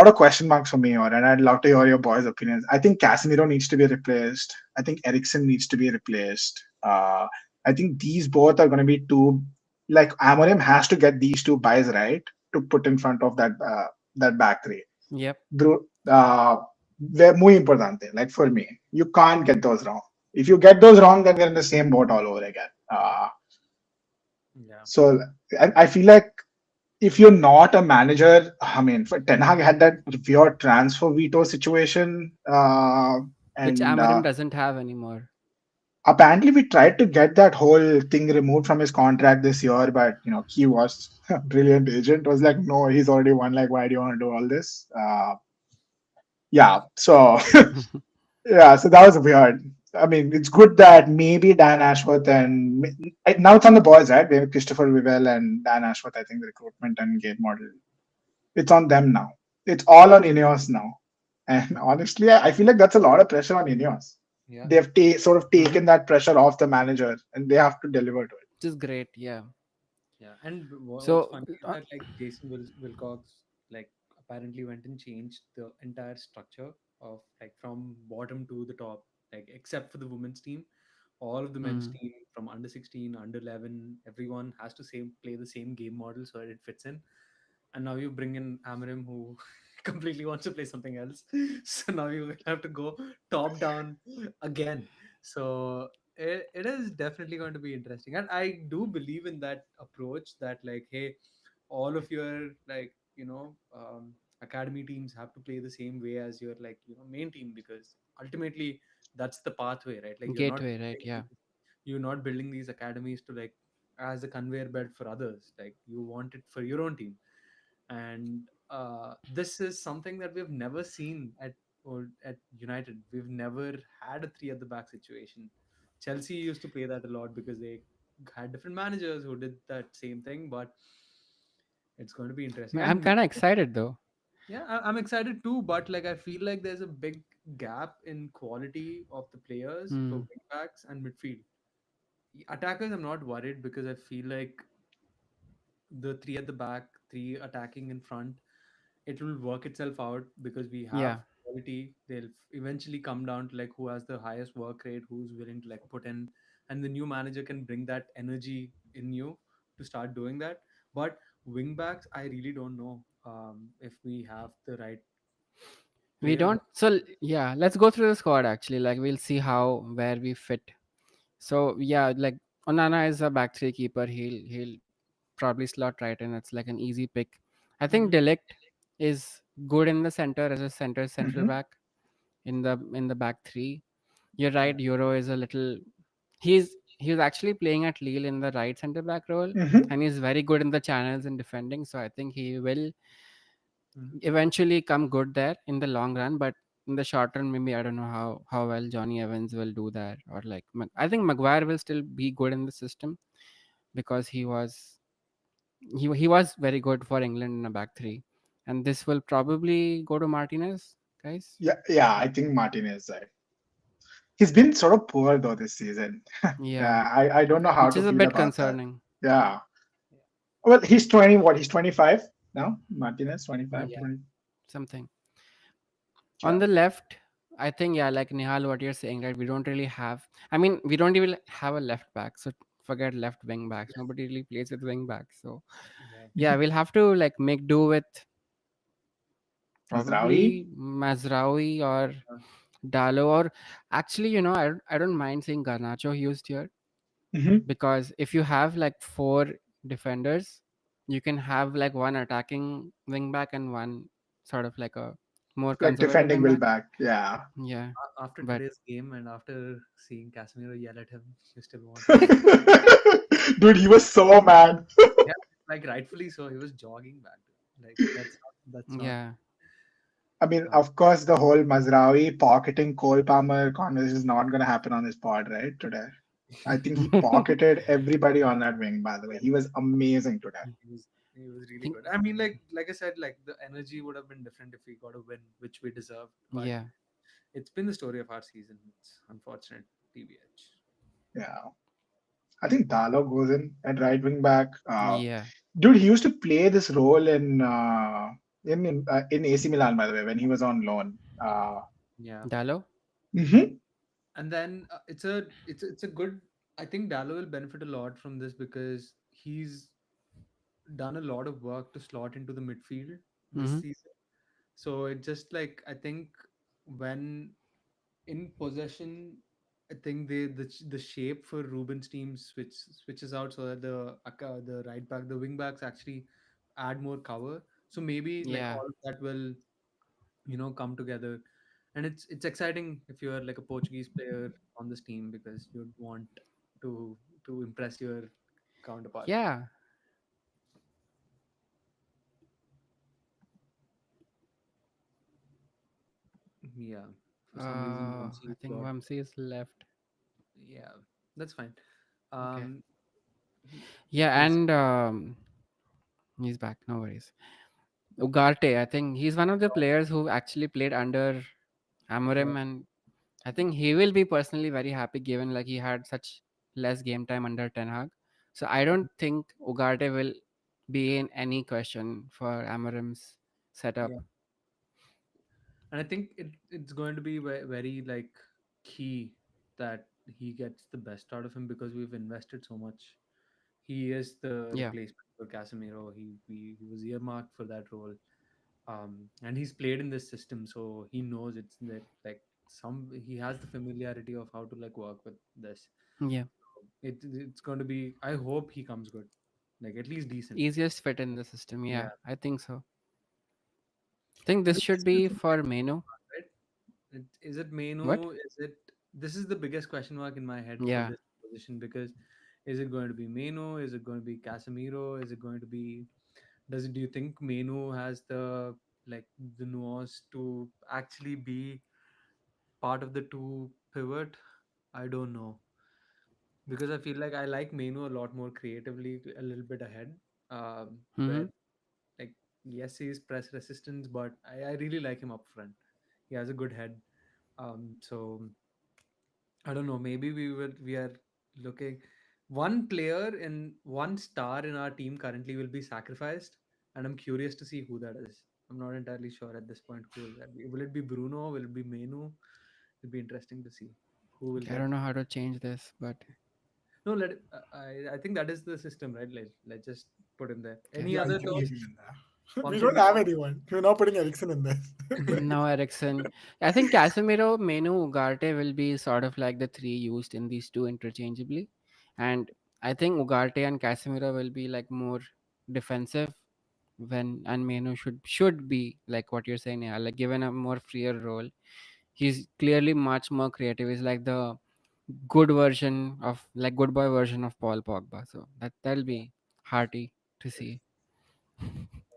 of question marks for me, or and I'd love to hear your boys' opinions. I think Casemiro needs to be replaced. I think Ericsson needs to be replaced. I think these both are going to be two. Like Amorim has to get these two buys right to put in front of that back three. yep. Bro, they're muy importante. Like for me, you can't get those wrong. If you get those wrong, then we're in the same boat all over again. Yeah. So I feel like if you're not a manager, I mean, for Ten Hag had that weird transfer veto situation, Which and Amarim doesn't have anymore. apparently we tried to get that whole thing removed from his contract this year, but he was a brilliant agent. Was like, no, he's already won. Like, why do you want to do all this? Yeah, so yeah, so that was weird. I mean, it's good that maybe Dan Ashworth and now it's on the boys, right? Maybe Christopher Vivell and Dan Ashworth. I think the recruitment and game model. It's on them now. It's all on Ineos now. And honestly, I feel like that's a lot of pressure on Ineos. Yeah. They've sort of Hmm. taken that pressure off the manager and they have to deliver to it. Which is great. Yeah. Yeah. And what's So funny is that, like, Jason Wilcox, like, apparently went and changed the entire structure of, like, from bottom to the top, like, except for the women's team. All of the men's mm, team from under 16, under 11, everyone has to play the same game model so that it fits in. And now you bring in Amarim, who completely wants to play something else. So now you will have to go top down again. So it is definitely going to be interesting. And I do believe in that approach that, like, hey, all of your, like, academy teams have to play the same way as your, like, main team, because ultimately that's the pathway, right? Like, gateway, right? Yeah. you're not building these academies to, like, as a conveyor belt for others. Like you want it for your own team, and this is something that we've never seen at United. We've never had a three at the back situation. Chelsea used to play that a lot because they had different managers who did that same thing, but it's going to be interesting. I'm And kind of excited though. yeah, I'm excited too, but like I feel like there's a big gap in quality of the players for Hmm. wing backs and midfield. Attackers, I'm not worried because I feel like the three at the back, three attacking in front, it will work itself out because we Yeah. have quality. They'll eventually come down to like who has the highest work rate, who's willing to like put in, and the new manager can bring that energy in you to start doing that. But wing backs, I really don't know if we have the right We players. don't. So yeah, let's go through the squad actually. Like we'll see how where we fit. So yeah, like Onana is a back three keeper. He'll probably slot right in. It's like an easy pick. I think Mhm. Delict is good in the center as a central Hmm. back in the back three. You're Yeah. right. Euro is a little. He was actually playing at Lille in the right center back role, Hmm. and he's very good in the channels and defending. So I think he will Mhm. eventually come good there in the long run. But in the short run, maybe I don't know how well Johnny Evans will do that, or like I think Maguire will still be good in the system because he was very good for England in a back three, and this will probably go to Martinez, guys. Yeah, yeah. I think Martinez. He's been sort of poor though this season. Yeah, Yeah, I don't know how which to is a feel bit about that. concerning. Yeah. Well, he's 20. What? He's 25 now. Martinez, Mm, 25, Yeah. 20. something on Yeah. the left. I think yeah, like Nihal, what you're saying, right? We don't really have. I mean, we don't even have a left back, so forget left wing backs. Nobody really plays with wing backs, so Yeah. yeah, we'll have to like make do with Mazraoui. probably Mazraoui or Uh, Dalo, or actually, I don't mind seeing Garnacho used here, Hmm. because if you have like four defenders, you can have like one attacking wing back and one sort of like a more Like conservative defending wing will back. back. Yeah. Yeah, After but today's game and after seeing Casemiro yell at him, you still want him. Dude, he was so mad. Yeah, like rightfully so. He was jogging back. Like that's not. yeah, I mean, Uh, of course, the whole Mazraoui pocketing Cole Palmer conversation is not going to happen on this pod, right? Today. I think he pocketed everybody on that wing, by the way. yeah, He was amazing today. he was really think good. I mean, like I said, like the energy would have been different if we got a win, which we deserved. But yeah, it's been the story of our season. It's unfortunate, TBH. Yeah. I think Dalo goes in at right wing back. yeah. Dude, he used to play this role in AC Milan, by the way, when he was on loan. Yeah, Dalo. Mhm. and then it's a good. I think Dallo will benefit a lot from this because he's done a lot of work to slot into the midfield this Mm-hmm. season. So it just like I think when in possession, I think the shape for Ruben's team switches out so that the right back, the wing backs actually add more cover. So maybe like Yeah, all of that will come together, and it's exciting if you're like a Portuguese player on this team because you'd want to to impress your counterpart. yeah. Yeah, for some reason I Vamsi think got Vamsi is left. yeah, that's fine. Okay. Um, he Yeah, is and he's back. No worries. Ugarte, I think he's one of the players who actually played under yeah, Amorim, and I think he will be personally very happy given like he had such less game time under Ten Hag. So I don't think Ugarte will be in any question for Amorim's setup. yeah, and I think it's going to be very like key that he gets the best out of him because we've invested so much. He is the Yeah, replacement for Casemiro. He was earmarked for that role, and he's played in this system, so he knows it's that like some he has the familiarity of how to like work with this. yeah. It's going to be. I hope he comes good, like at least decent. Easiest fit in the system. Yeah, Yeah, I think so. I think and this this should is be the for biggest Menu. question mark, right? Is it What? Menu? Is it? This is the biggest question mark in my head for Yeah, this position because Is it going to be Meno? Is it going to be Casemiro? Is it going to be do you think Meno has like the nuance to actually be part of the two pivot? I don't know, because I feel like I like Meno a lot more creatively, a little bit ahead. Mm-hmm. Where like yes, he's press resistance, but I really like him up front. He has a good head. So I don't know. Maybe we are looking one player and one star in our team currently will be sacrificed, and I'm curious to see who that is. I'm not entirely sure at this point who will that be. Will it be Bruno? Will it be Menu? It'll be interesting to see who will I get. don't know how to change this, but No, let it, I think that is the system, right? Let's just put him there. okay. Any Yeah, you other can leave talks? him in there. We Vamsi, don't any have talks? anyone. We're not putting Ericsson in this. No, Ericsson. I think Casemiro, Menu, Ugarte will be sort of like the three used in these two interchangeably. And I think Ugarte and Casemiro will be like more defensive when and Menu should be like what you're saying, yeah, like given a more freer role. He's clearly much more creative. He's like the good version of like good boy version of Paul Pogba. So that'll be hearty to see.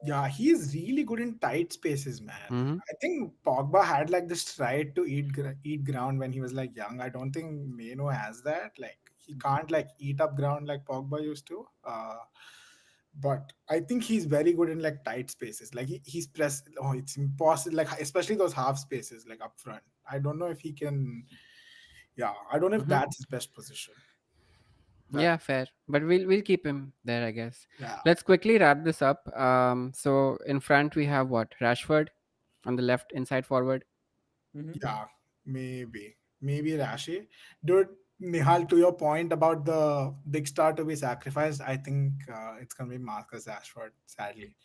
Yeah, he's really good in tight spaces, man. Mm-hmm. I think Pogba had like this stride to eat ground when he was like young. I don't think Meno has that. Like he can't like eat up ground like Pogba used to. But I think he's very good in like tight spaces. Like he's press. Oh, it's impossible. Like especially those half spaces like up front. I don't know if he can. Yeah, I don't know if Mm-hmm. that's his best position. That Yeah, fair. But we'll keep him there, I guess. yeah. Let's quickly wrap this up. So in front we have what? Rashford on the left, inside forward. Mm-hmm. Yeah, maybe Rashi. Dude, Nihal, to your point about the big star to be sacrificed, I think it's gonna be Marcus Rashford. Sadly,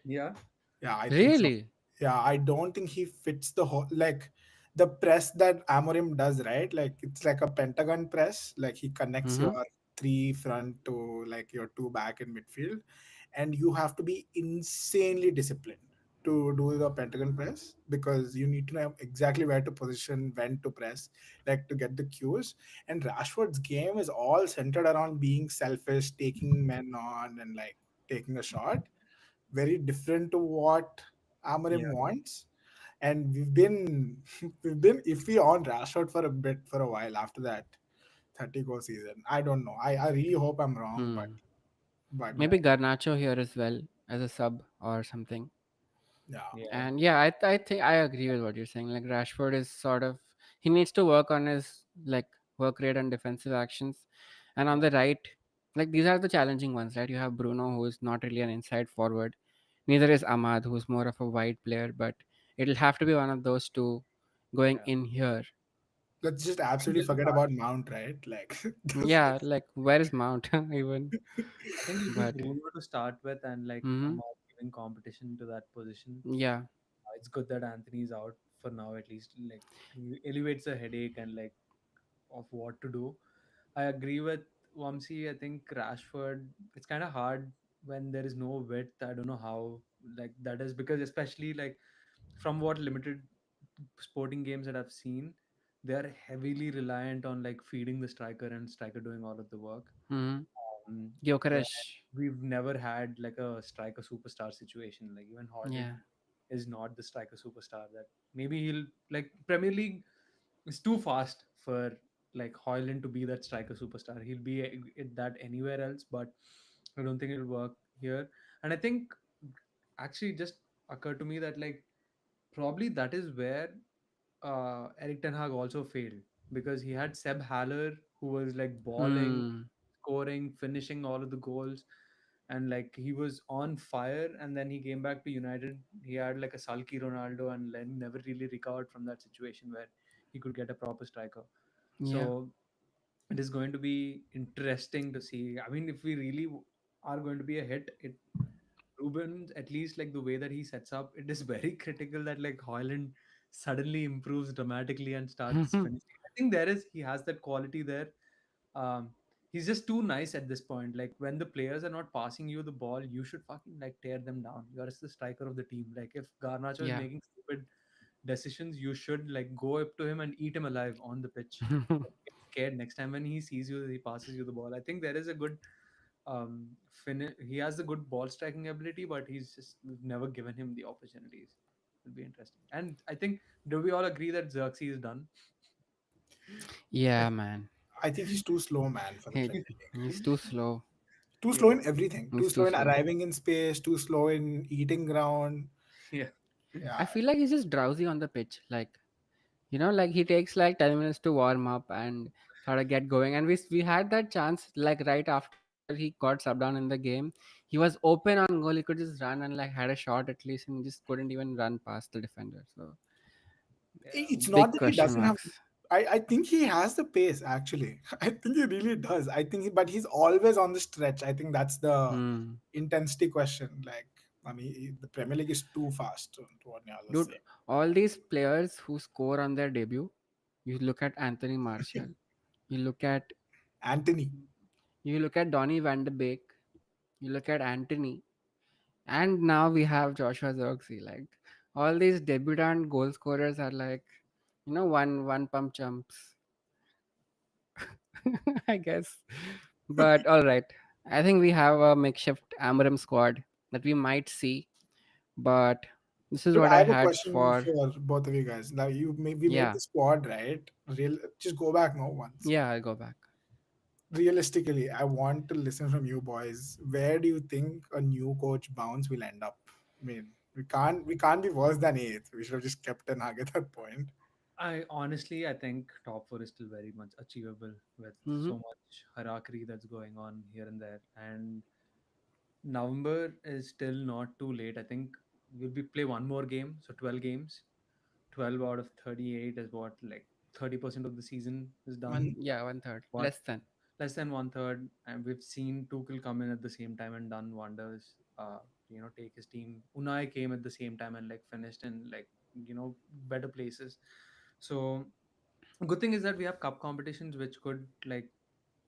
Yeah. yeah, I think so. Really? Yeah, I don't think he fits the whole like the press that Amorim does. Right, like it's like a pentagon press. Like he connects Mm-hmm. your three front to like your two back in midfield, and you have to be insanely disciplined to do the pentagon press because you need to know exactly where to position, when to press, like to get the cues. And Rashford's game is all centered around being selfish, taking men on, and like taking a shot. Very different to what Amarim Yeah. wants. And we've been we've been iffy on Rashford for a bit for a while after that 30 goal season. I don't know. I really hope I'm wrong, but Hmm. but Yeah. Maybe Garnacho here as well as a sub or something. yeah. Yeah. And yeah, I think I agree with what you're saying. Like Rashford is sort of he needs to work on his like work rate and defensive actions. And on Yeah. the right, like these are the challenging ones, right? You have Bruno who is not really an inside forward. Neither is Ahmad, who's more of a wide player, but it'll have to be one of those two going Yeah. in here. Let's just I think absolutely it'll be forget hard. about Mount, right? Like Yeah, like where is Mount even? I think it'll be But Bruno to start with, and like mm-hmm, Ahmad giving competition to that position. yeah. It's good that Anthony's out for now, at least. Like he elevates the headache and like of what to do. I agree with Vamsi. I think Rashford. It's kind of hard when there is no width. I don't know how like that is, because especially like from what limited sporting games that I've seen, they are heavily reliant on like feeding the striker and striker doing all of the work. Mm-hmm. Where Gyökeres. we've never had like a striker superstar situation. Like even Holland Yeah. is not the striker superstar that maybe he'll like Premier League is too fast for like Hoyland to be that striker superstar. He'll be that anywhere else, but I don't think it'll work here. And I think actually just occurred to me that like probably that is where Eric Ten Hag also failed, because he had Seb Haller who was like balling, Hmm. scoring, finishing all of the goals, and like he was on fire. And then he came back to United. He had like a sulky Ronaldo, and then never really recovered from that situation where he could get a proper striker. Yeah. So it is going to be interesting to see. I mean, if we really are going to be a hit, Ruben, at least like the way that he sets up, it is very critical that like Hoyland suddenly improves dramatically and starts finishing. I think he has that quality there. Um, he's just too nice at this point. Like when the players are not passing you the ball, you should fucking like tear them down. You're the striker of the team. Like if Garnacho is Yeah. making stupid decisions, you should like go up to him and eat him alive on the pitch. scared next time when he sees you, he passes you the ball. I think there is a good he has the good ball striking ability, but he's just we've never given him the opportunities. It'll be interesting. And I think, do we all agree that Xerxes is done? Yeah, man. I think he's too slow, man, for the He, Premier League. he's too slow. Too slow Yeah, in everything. Too He's slow too in slow. arriving in space. Too slow in eating ground. yeah. Yeah. I feel like he's just drowsy on the pitch. Like, like he takes like 10 minutes to warm up and sort of get going. And we had that chance like right after he got subbed down in the game. He was open on goal. He could just run and like had a shot at least, and he just couldn't even run past the defender. So Yeah. It's not big that he question doesn't have. marks. I think he has the pace, actually. I think he really does. But he's always on the stretch. I think that's the Hmm. intensity question. Like, I mean, the Premier League is too fast, to what Niall was Dude, saying. all these players who score on their debut, you look at Anthony Martial, you look at Anthony. Donny van de Beek, you look at Anthony, and now we have Joshua Zirkzee. Like all these debutant goal scorers are like, one pump jumps, I guess. But all right, I think we have a makeshift Amarim squad that we might see. But this is Dude, what I I have a had question for. for both of you guys. Now, we made Yeah, the squad, right? Just go back no once. yeah, I'll go back. Realistically, I want to listen from you boys. Where do you think a new coach bounce will end up? I mean, we can't be worse than eighth. We should have just kept Ten Hag at that point. I think top four is still very much achievable with Mm-hmm. so much hierarchy that's going on here and there. And November is still not too late. I think we'll be play one more game, so 12 games. 12 out of 38 is what, like 30% of the season is done. Mhm. One third, What, less than. less than one third, and we've seen Tuchel come in at the same time and done wonders. Take his team. Unai came at the same time and like finished in like better places. So good thing is that we have cup competitions which could like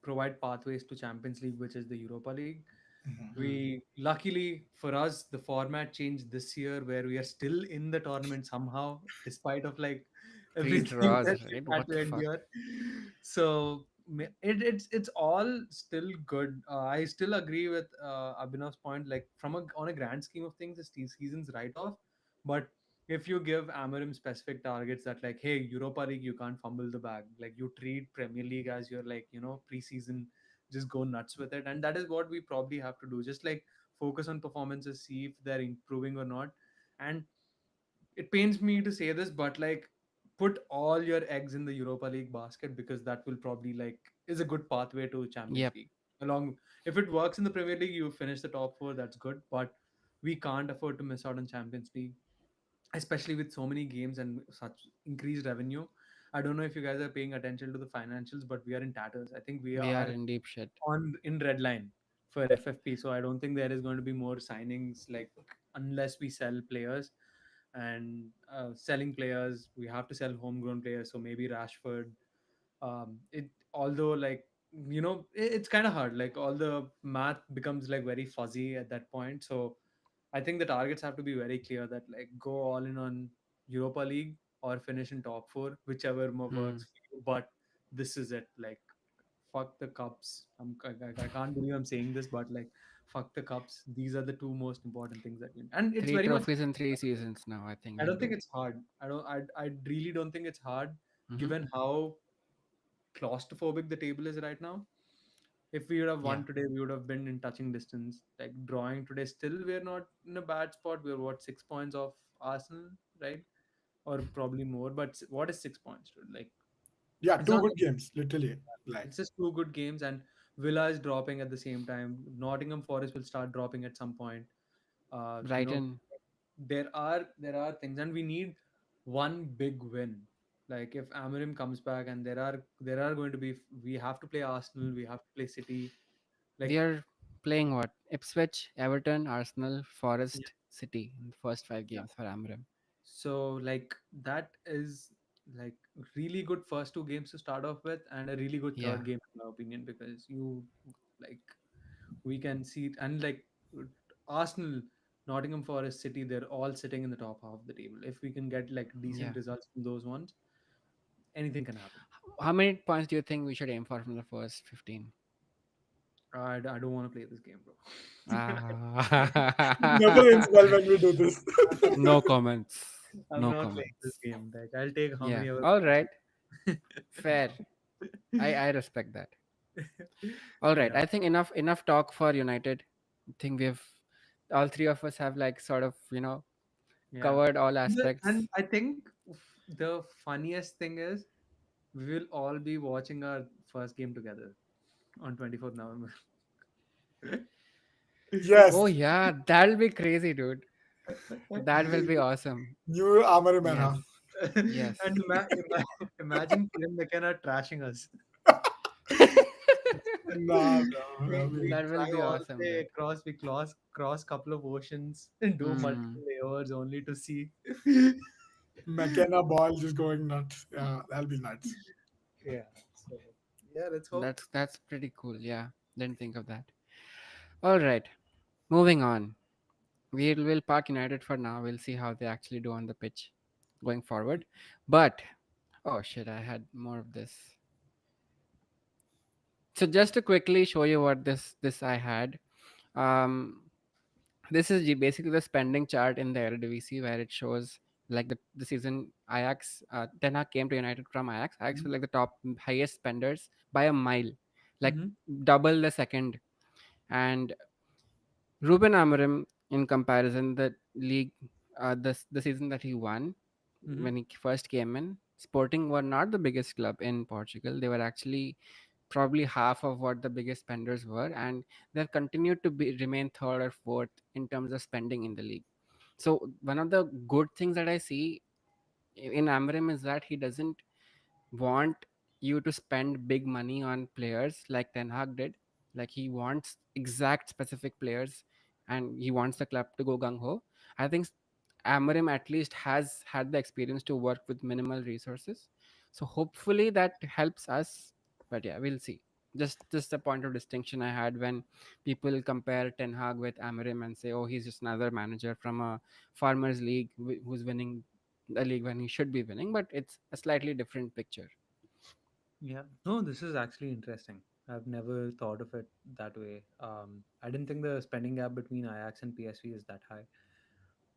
provide pathways to Champions League, which is the Europa League. Mhm. Hmm. We luckily for us the format changed this year where we are still in the tournament somehow despite of like Three everything draws, that we right? had What the to fuck? endure. So it's all still good. I still agree with Abhinav's point, like from on a grand scheme of things the season's right off, but if you give Amarim specific targets that like, hey, Europa League, you can't fumble the bag, like you treat Premier League as your like preseason, just go nuts with it. And that is what we probably have to do, just like focus on performances, see if they're improving or not. And it pains me to say this, but like put all your eggs in the Europa League basket, because that will probably like is a good pathway to Champions Yep. League. Along, if it works in the Premier League, you finish the top four, that's good. But we can't afford to miss out on Champions League, especially with so many games and such increased revenue. I don't know if you guys are paying attention to the financials, but we are in tatters. I think we We are are in deep shit. on in red line for FFP. So I don't think there is going to be more signings like unless we sell players. And selling players, we have to sell homegrown players. So maybe Rashford. It although like it's kind of hard. Like all the math becomes like very fuzzy at that point. So I think the targets have to be very clear that like go all in on Europa League or finish in top four, whichever more Hmm. works for you. But this is it. Like fuck the cups. I can't believe I'm saying this, but like fuck the cups. These are the two most important things that you. And it's Three very much. trophies in 3 seasons now. I think I we'll don't think do. it's hard. I really don't think it's hard, Mm-hmm. given how claustrophobic the table is right now. If we would have Yeah. won today, we would have been in touching distance. Like drawing today, still we're not in a bad spot. We're what, 6 points off Arsenal, right? Or probably more. But what is 6 points, dude? Like Yeah, it's two not. good games, literally. Like, It's just two good games, and Villa is dropping at the same time. Nottingham Forest will start dropping at some point. Uh, you know, Brighton. there are things, and we need one big win. Like if Amarim comes back, and there are going to be, we have to play Arsenal, we have to play City. We Like are playing what? Ipswich, Everton, Arsenal, yeah, Forest, City in the first five yeah. games for Amram. So like that is like really good first two games to start off with, and a really good Yeah. third game in my opinion, because you like we can see it. And like Arsenal, Nottingham Forest, City, they're all sitting in the top half of the table. If we can get like decent Yeah. results from those ones, anything can happen. How many points do you think we should aim for from the first 15? I don't want to play this game, bro. Never ends Ah. well when we do this. No comments. I'm No not playing this comments. game. Like, I'll take how Yeah. many ever All points right. you. Fair. I respect that. All right. Yeah, I think enough talk for United. I think we've all three of us have like sort of, yeah. covered all And aspects. I think the funniest thing is we will all be watching our first game together on 24th November. Oh Yes, yeah, that'll be crazy, dude. That will be awesome. new armor Yes. man. Yes. And imagine Kim McKenna trashing us. Nah, We, bro. I we mean, That will fly be all awesome, the way dude. across, we cross couple of oceans and do Hmm. multiple layovers only to see. McKenna ball just going nuts. Yeah, that'll be nuts. Yeah. So yeah, let's hope. That's pretty cool. Yeah. Didn't think of that. All right. Moving on. We'll park United for now. We'll see how they actually do on the pitch going forward. But oh shit, I had more of this. So just to quickly show you what this I had. Um, this is basically the spending chart in the Eredivisie where it shows like the season Ajax, Ten Hag came to United from Ajax. Ajax Mhm. was like the top highest spenders by a mile, like Mhm. double the second. And Ruben Amorim, in comparison, the league, the season that he won Mhm. when he first came in, Sporting were not the biggest club in Portugal. They were actually probably half of what the biggest spenders were, and they've continued to remain third or fourth in terms of spending in the league. So one of the good things that I see in Amorim is that he doesn't want you to spend big money on players like Ten Hag did. Like he wants exact specific players, and he wants the club to go gung ho. I think Amarim at least has had the experience to work with minimal resources, so hopefully that helps us. But yeah, we'll see. Just a point of distinction I had when people compare Ten Hag with Amarim and say, oh, he's just another manager from a farmers league who's winning the league when he should be winning, but it's a slightly different picture. Yeah. No, this is actually interesting. I've never thought of it that way. I didn't think the spending gap between Ajax and PSV is that high.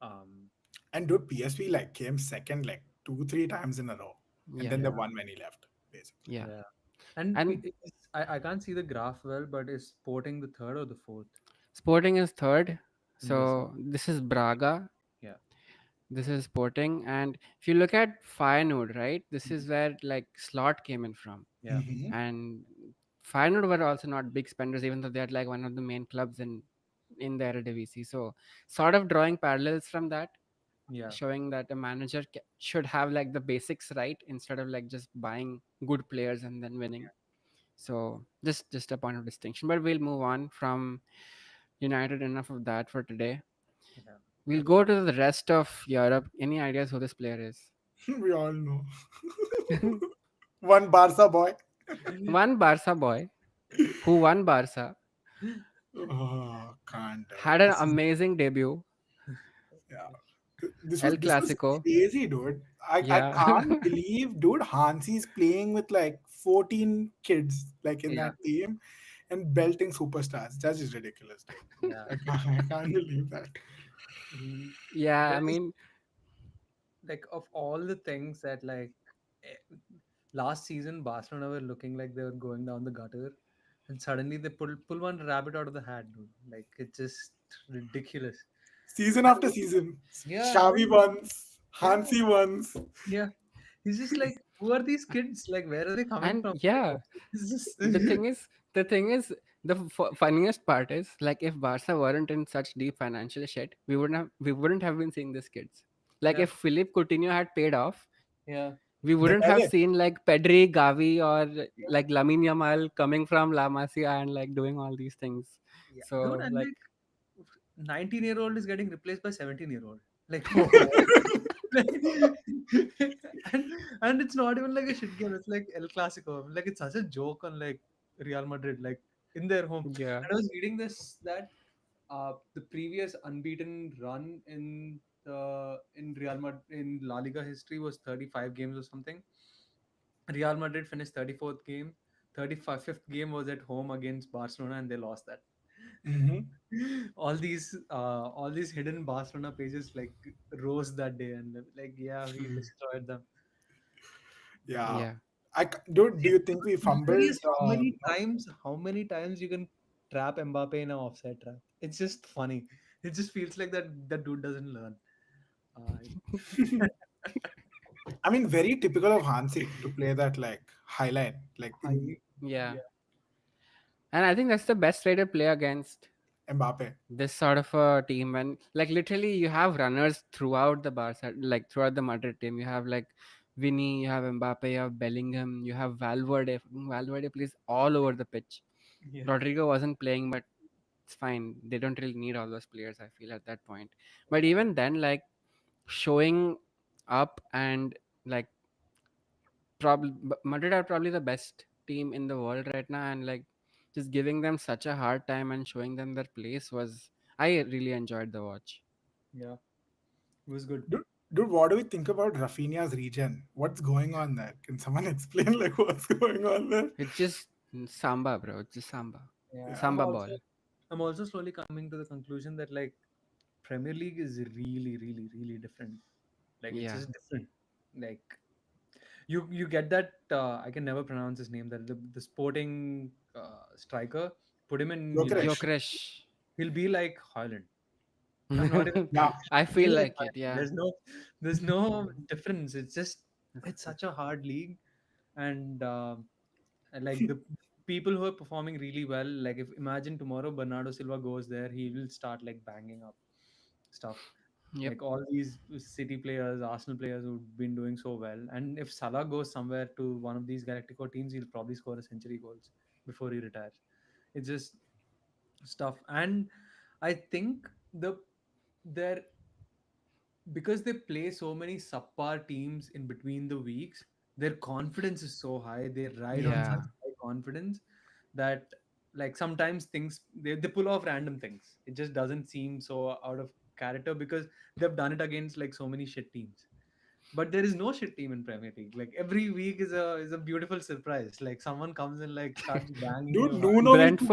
Um, And dude, PSV like came second like 2, 3 times in a row, and Yeah, then they yeah, won when he left, basically. yeah. yeah. And And I can't see the graph well, but is Sporting the third or the fourth Sporting is third. in this? So this is Braga. Yeah. This is Sporting. And if you look at Feyenoord, right, this Mhm. is where like Slot came in from. Yeah. Mhm. And Feyenoord were also not big spenders, even though they're like one of the main clubs in the Eredivisie. So sort of drawing parallels from that, Yeah. showing that a manager should have like the basics right instead of like just buying good players and then winning. So just a point of distinction. But we'll move on from United. Enough of that for today. Yeah. We'll go to the rest of Europe. Any ideas who this player is? We all know. One Barca boy. One Barca boy who won Barca, Oh, can't do it. had an This is amazing debut, yeah. This was El this was Clasico. crazy, dude. I Yeah. can't believe, dude. Hansi's playing with like 14 kids like in Yeah. that team and belting superstars. That's just ridiculous, dude. Yeah. I can't believe that. He Yeah, I there's mean, like of all the things that eh, last season Barcelona were looking like they were going down the gutter, and suddenly they pull one rabbit out of the hat, dude. Like it's just ridiculous. Season And after season. yeah, Xavi once, yeah, Hansi once. yeah. He's just like, who are these kids? Like, where are they coming and from? Like, yeah, what is this? the thing is, the thing is, the funniest part is like if Barca weren't in such deep financial shit, we wouldn't have been seeing these kids. Like Yeah, if Philippe Coutinho had paid off, yeah, we wouldn't have Dembele. seen like Pedri, Gavi, or like Lamine Yamal coming from La Masia and like doing all these things. yeah, dude. So And like, like, 19-year-old is getting replaced by 17-year-old. Like, what? and and it's not even like a shit game. It's like El Clasico. Like it's such a joke on like Real Madrid, like in their home. yeah, And I was reading this that the previous unbeaten run in Real Madrid in La Liga history was 35 games or something, Real Madrid finished 34th game. 35th game was at home against Barcelona, and they lost that. Hmm. All these hidden Barcelona pages like rose that day, and like, yeah, we destroyed them. Yeah. Yeah. Dude, do See, you think we the theory fumbled? is how many times you can trap Mbappe in an offside trap. It's just funny. It just feels like that dude doesn't learn. Uh, I mean, very typical of Hansi to play that like highlight, like in I Yeah. yeah And I think that's the best way to play against Mbappe. this sort of a team when like literally you have runners throughout the Barca, like throughout the Madrid team. You have like Vinny, you have Mbappe, you have Bellingham, you have Valverde. Valverde plays all over the pitch. yeah Rodrigo wasn't playing, but it's fine. They don't really need all those players, I feel, at that point. But even then, like showing up and like probably Madrid are probably the best team in the world right now, and like just giving them such a hard time and showing them their place was I really enjoyed the watch. yeah it was good. Dude, what do we think about Rafinha's region? What's going on there? Can someone explain like what's going on there? It's just samba, bro. It's just samba, Yeah, Yeah. samba ball. I'm also slowly coming to the conclusion that like Premier League is really, really, really different. Like it's Yeah, just different. Like you get that I can never pronounce his name. That the sporting striker, put him in United, Gyökeres. Gyökeres. he'll be like Holland. I'm not even Yeah. kidding. I He'll be feel like like it. Holland. Yeah, There's no difference. It's such a hard league, and like the people who are performing really well. Like if imagine tomorrow Bernardo Silva goes there, he will start like banging up stuff. yep, Like all these City players, Arsenal players who've been doing so well. And if Salah goes somewhere to one of these Galactico teams, he'll probably score a century goals before he retires. It's just stuff. And I think their because they play so many subpar teams in between the weeks, their confidence is so high. They ride on such yeah, high confidence that like sometimes things they pull off random things. It just doesn't seem so out of character because they've done it against like so many shit teams. But there is no shit team in Premier League. Like every week is a beautiful surprise. Like someone comes and like starts banging Dude, you hard. Nuno will cook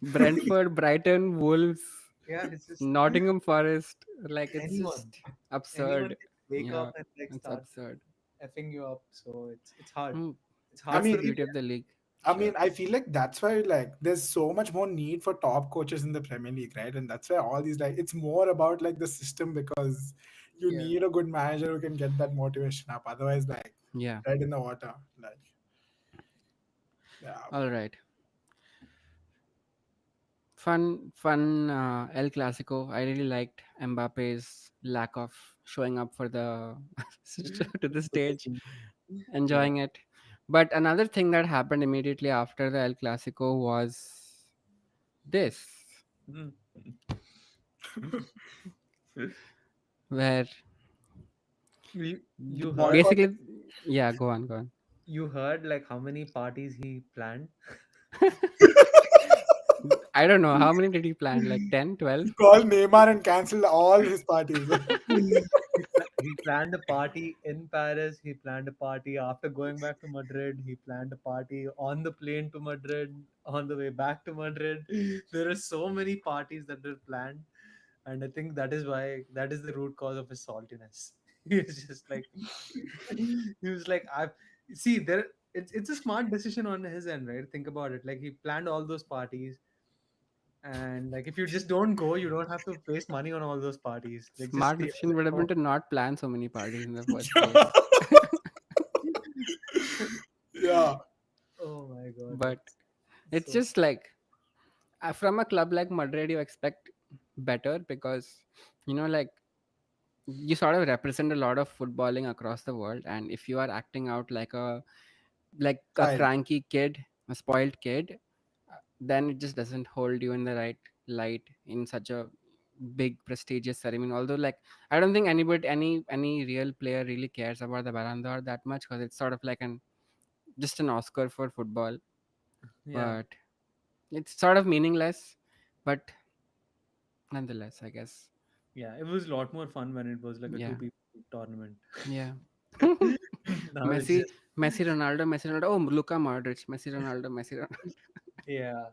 Brentford, you. Brighton, Wolves, Yeah, it's just Nottingham Forest. Like it's anyone. just Anyone absurd. can wake Yeah, up and like it's start absurd. effing you up. So it's hard. Mm, It's I hard that's for the mean, the beauty of the league. I Sure. mean, I feel like that's why like there's so much more need for top coaches in the Premier League, right? And that's why all these like it's more about like the system because you yeah. need a good manager who can get that motivation up. Otherwise, like Yeah. dead in the water. Like yeah. All right. Fun El Clasico. I really liked Mbappe's lack of showing up for the to the For the stage, team. Yeah. enjoying it. But another thing that happened immediately after the El Clasico was this, Mm. where You heard Boycotting. basically, yeah, go on. you heard like how many parties he planned. I don't know how many did he plan, like 10, He 12? called Neymar and cancelled all his parties. He planned a party in Paris. He planned a party after going back to Madrid. He planned a party on the plane to Madrid, on the way back to Madrid. There are so many parties that were planned, and I think that is the root cause of his saltiness. He was just like, he was like, I see there. It's a smart decision on his end, right? Think about it. Like he planned all those parties, and like if you just don't go, you don't have to waste money on all those parties. Like just Smart stay decision would have been home. to not plan so many parties in the first Yeah. place. Yeah. Oh my god, But it's it's so just like from a club like Madrid, you expect better because like you sort of represent a lot of footballing across the world, and if you are acting out like a Child. cranky kid, a spoiled kid, then it just doesn't hold you in the right light in such a big prestigious ceremony. Although, like, I don't think any real player really cares about the Ballon d'Or that much because it's sort of like an Oscar for football, yeah, but it's sort of meaningless. But nonetheless, I guess, yeah. It was a lot more fun when it was like a two yeah, people tournament. yeah. Now it's Messi just Messi Ronaldo. Oh, Luka Modric, Messi Ronaldo, Messi Ronaldo. Yeah,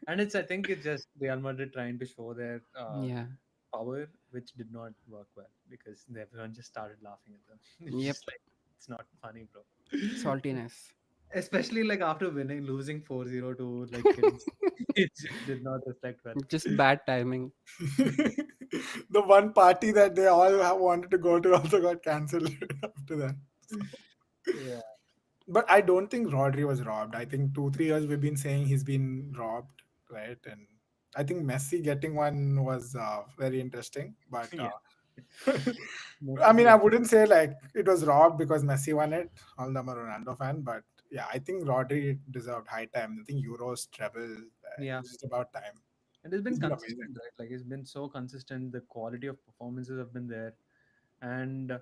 and I think it's just Real Madrid trying to show their Yeah. power, which did not work well because everyone just started laughing at them. It's Yep. just like it's not funny, bro. Saltiness. Especially like after winning, losing 4-0 to like kids, it just did not reflect well. Just bad timing. The one party that they all wanted to go to also got cancelled after that. So, Yeah, but I don't think Rodri was robbed. I think 2 3 years we've been saying he's been robbed, right? And I think Messi getting one was very interesting. But yeah. I mean, Yeah, I wouldn't say like it was robbed because Messi won it. Although I'm a Ronaldo fan, but yeah, I think Rodri deserved high time. I think Euros treble. It yeah. was just about time. And it's been He's been amazing. consistent, right? Like it's been so consistent. The quality of performances have been there, and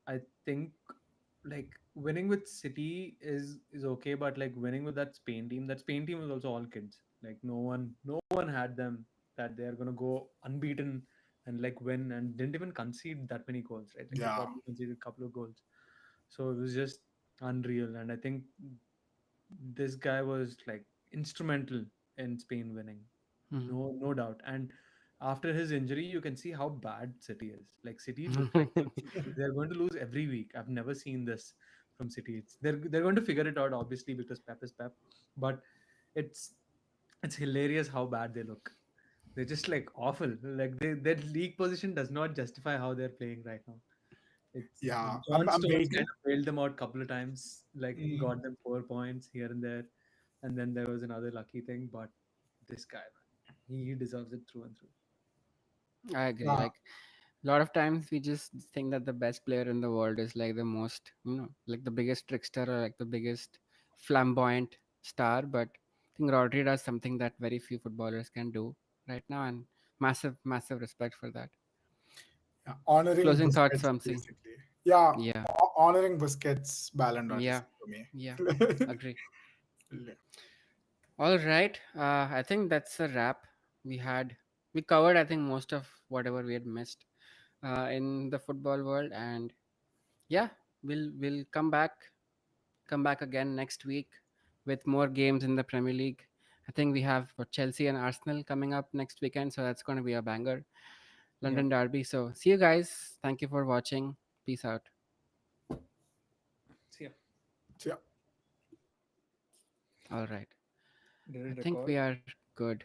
I think like winning with City is okay, but like winning with that Spain team was also all kids. Like no one had them that they are gonna go unbeaten and like win and didn't even concede that many goals, right? Like they Yeah, probably conceded a couple of goals, so it was just unreal. And I think this guy was like instrumental in Spain winning, Mhm. no doubt. And after his injury, you can see how bad City is. Like City look like they're going to lose every week. I've never seen this from City. They're going to figure it out, obviously, because Pep is Pep. But it's it's hilarious how bad they look. They're just like awful. Like their league position does not justify how they're playing right now. It's yeah. John I'm Stones kind waiting. of bailed them out a couple of times, like Mm, got them 4 points here and there, and then there was another lucky thing. But this guy, man, he deserves it through and through. I agree. yeah, Like a lot of times we just think that the best player in the world is like the most, like the biggest trickster or like the biggest flamboyant star. But I think Rodri does something that very few footballers can do right now, and massive, massive respect for that. yeah. Honoring Closing thoughts, Busquets, Vamsi. basically. Yeah, Yeah, honoring Busquets Ballon d'Or yeah, for me. yeah. Agree. Yeah. All right. I think that's a wrap. We covered I think most of whatever we had missed in the football world, and yeah, we'll come back again next week with more games in the Premier League. I think we have what, Chelsea and Arsenal coming up next weekend, so that's going to be a banger. Yep. London Derby. So see you guys. Thank you for watching. Peace out. See ya. So, yeah. All right. Did I it think we record? are good.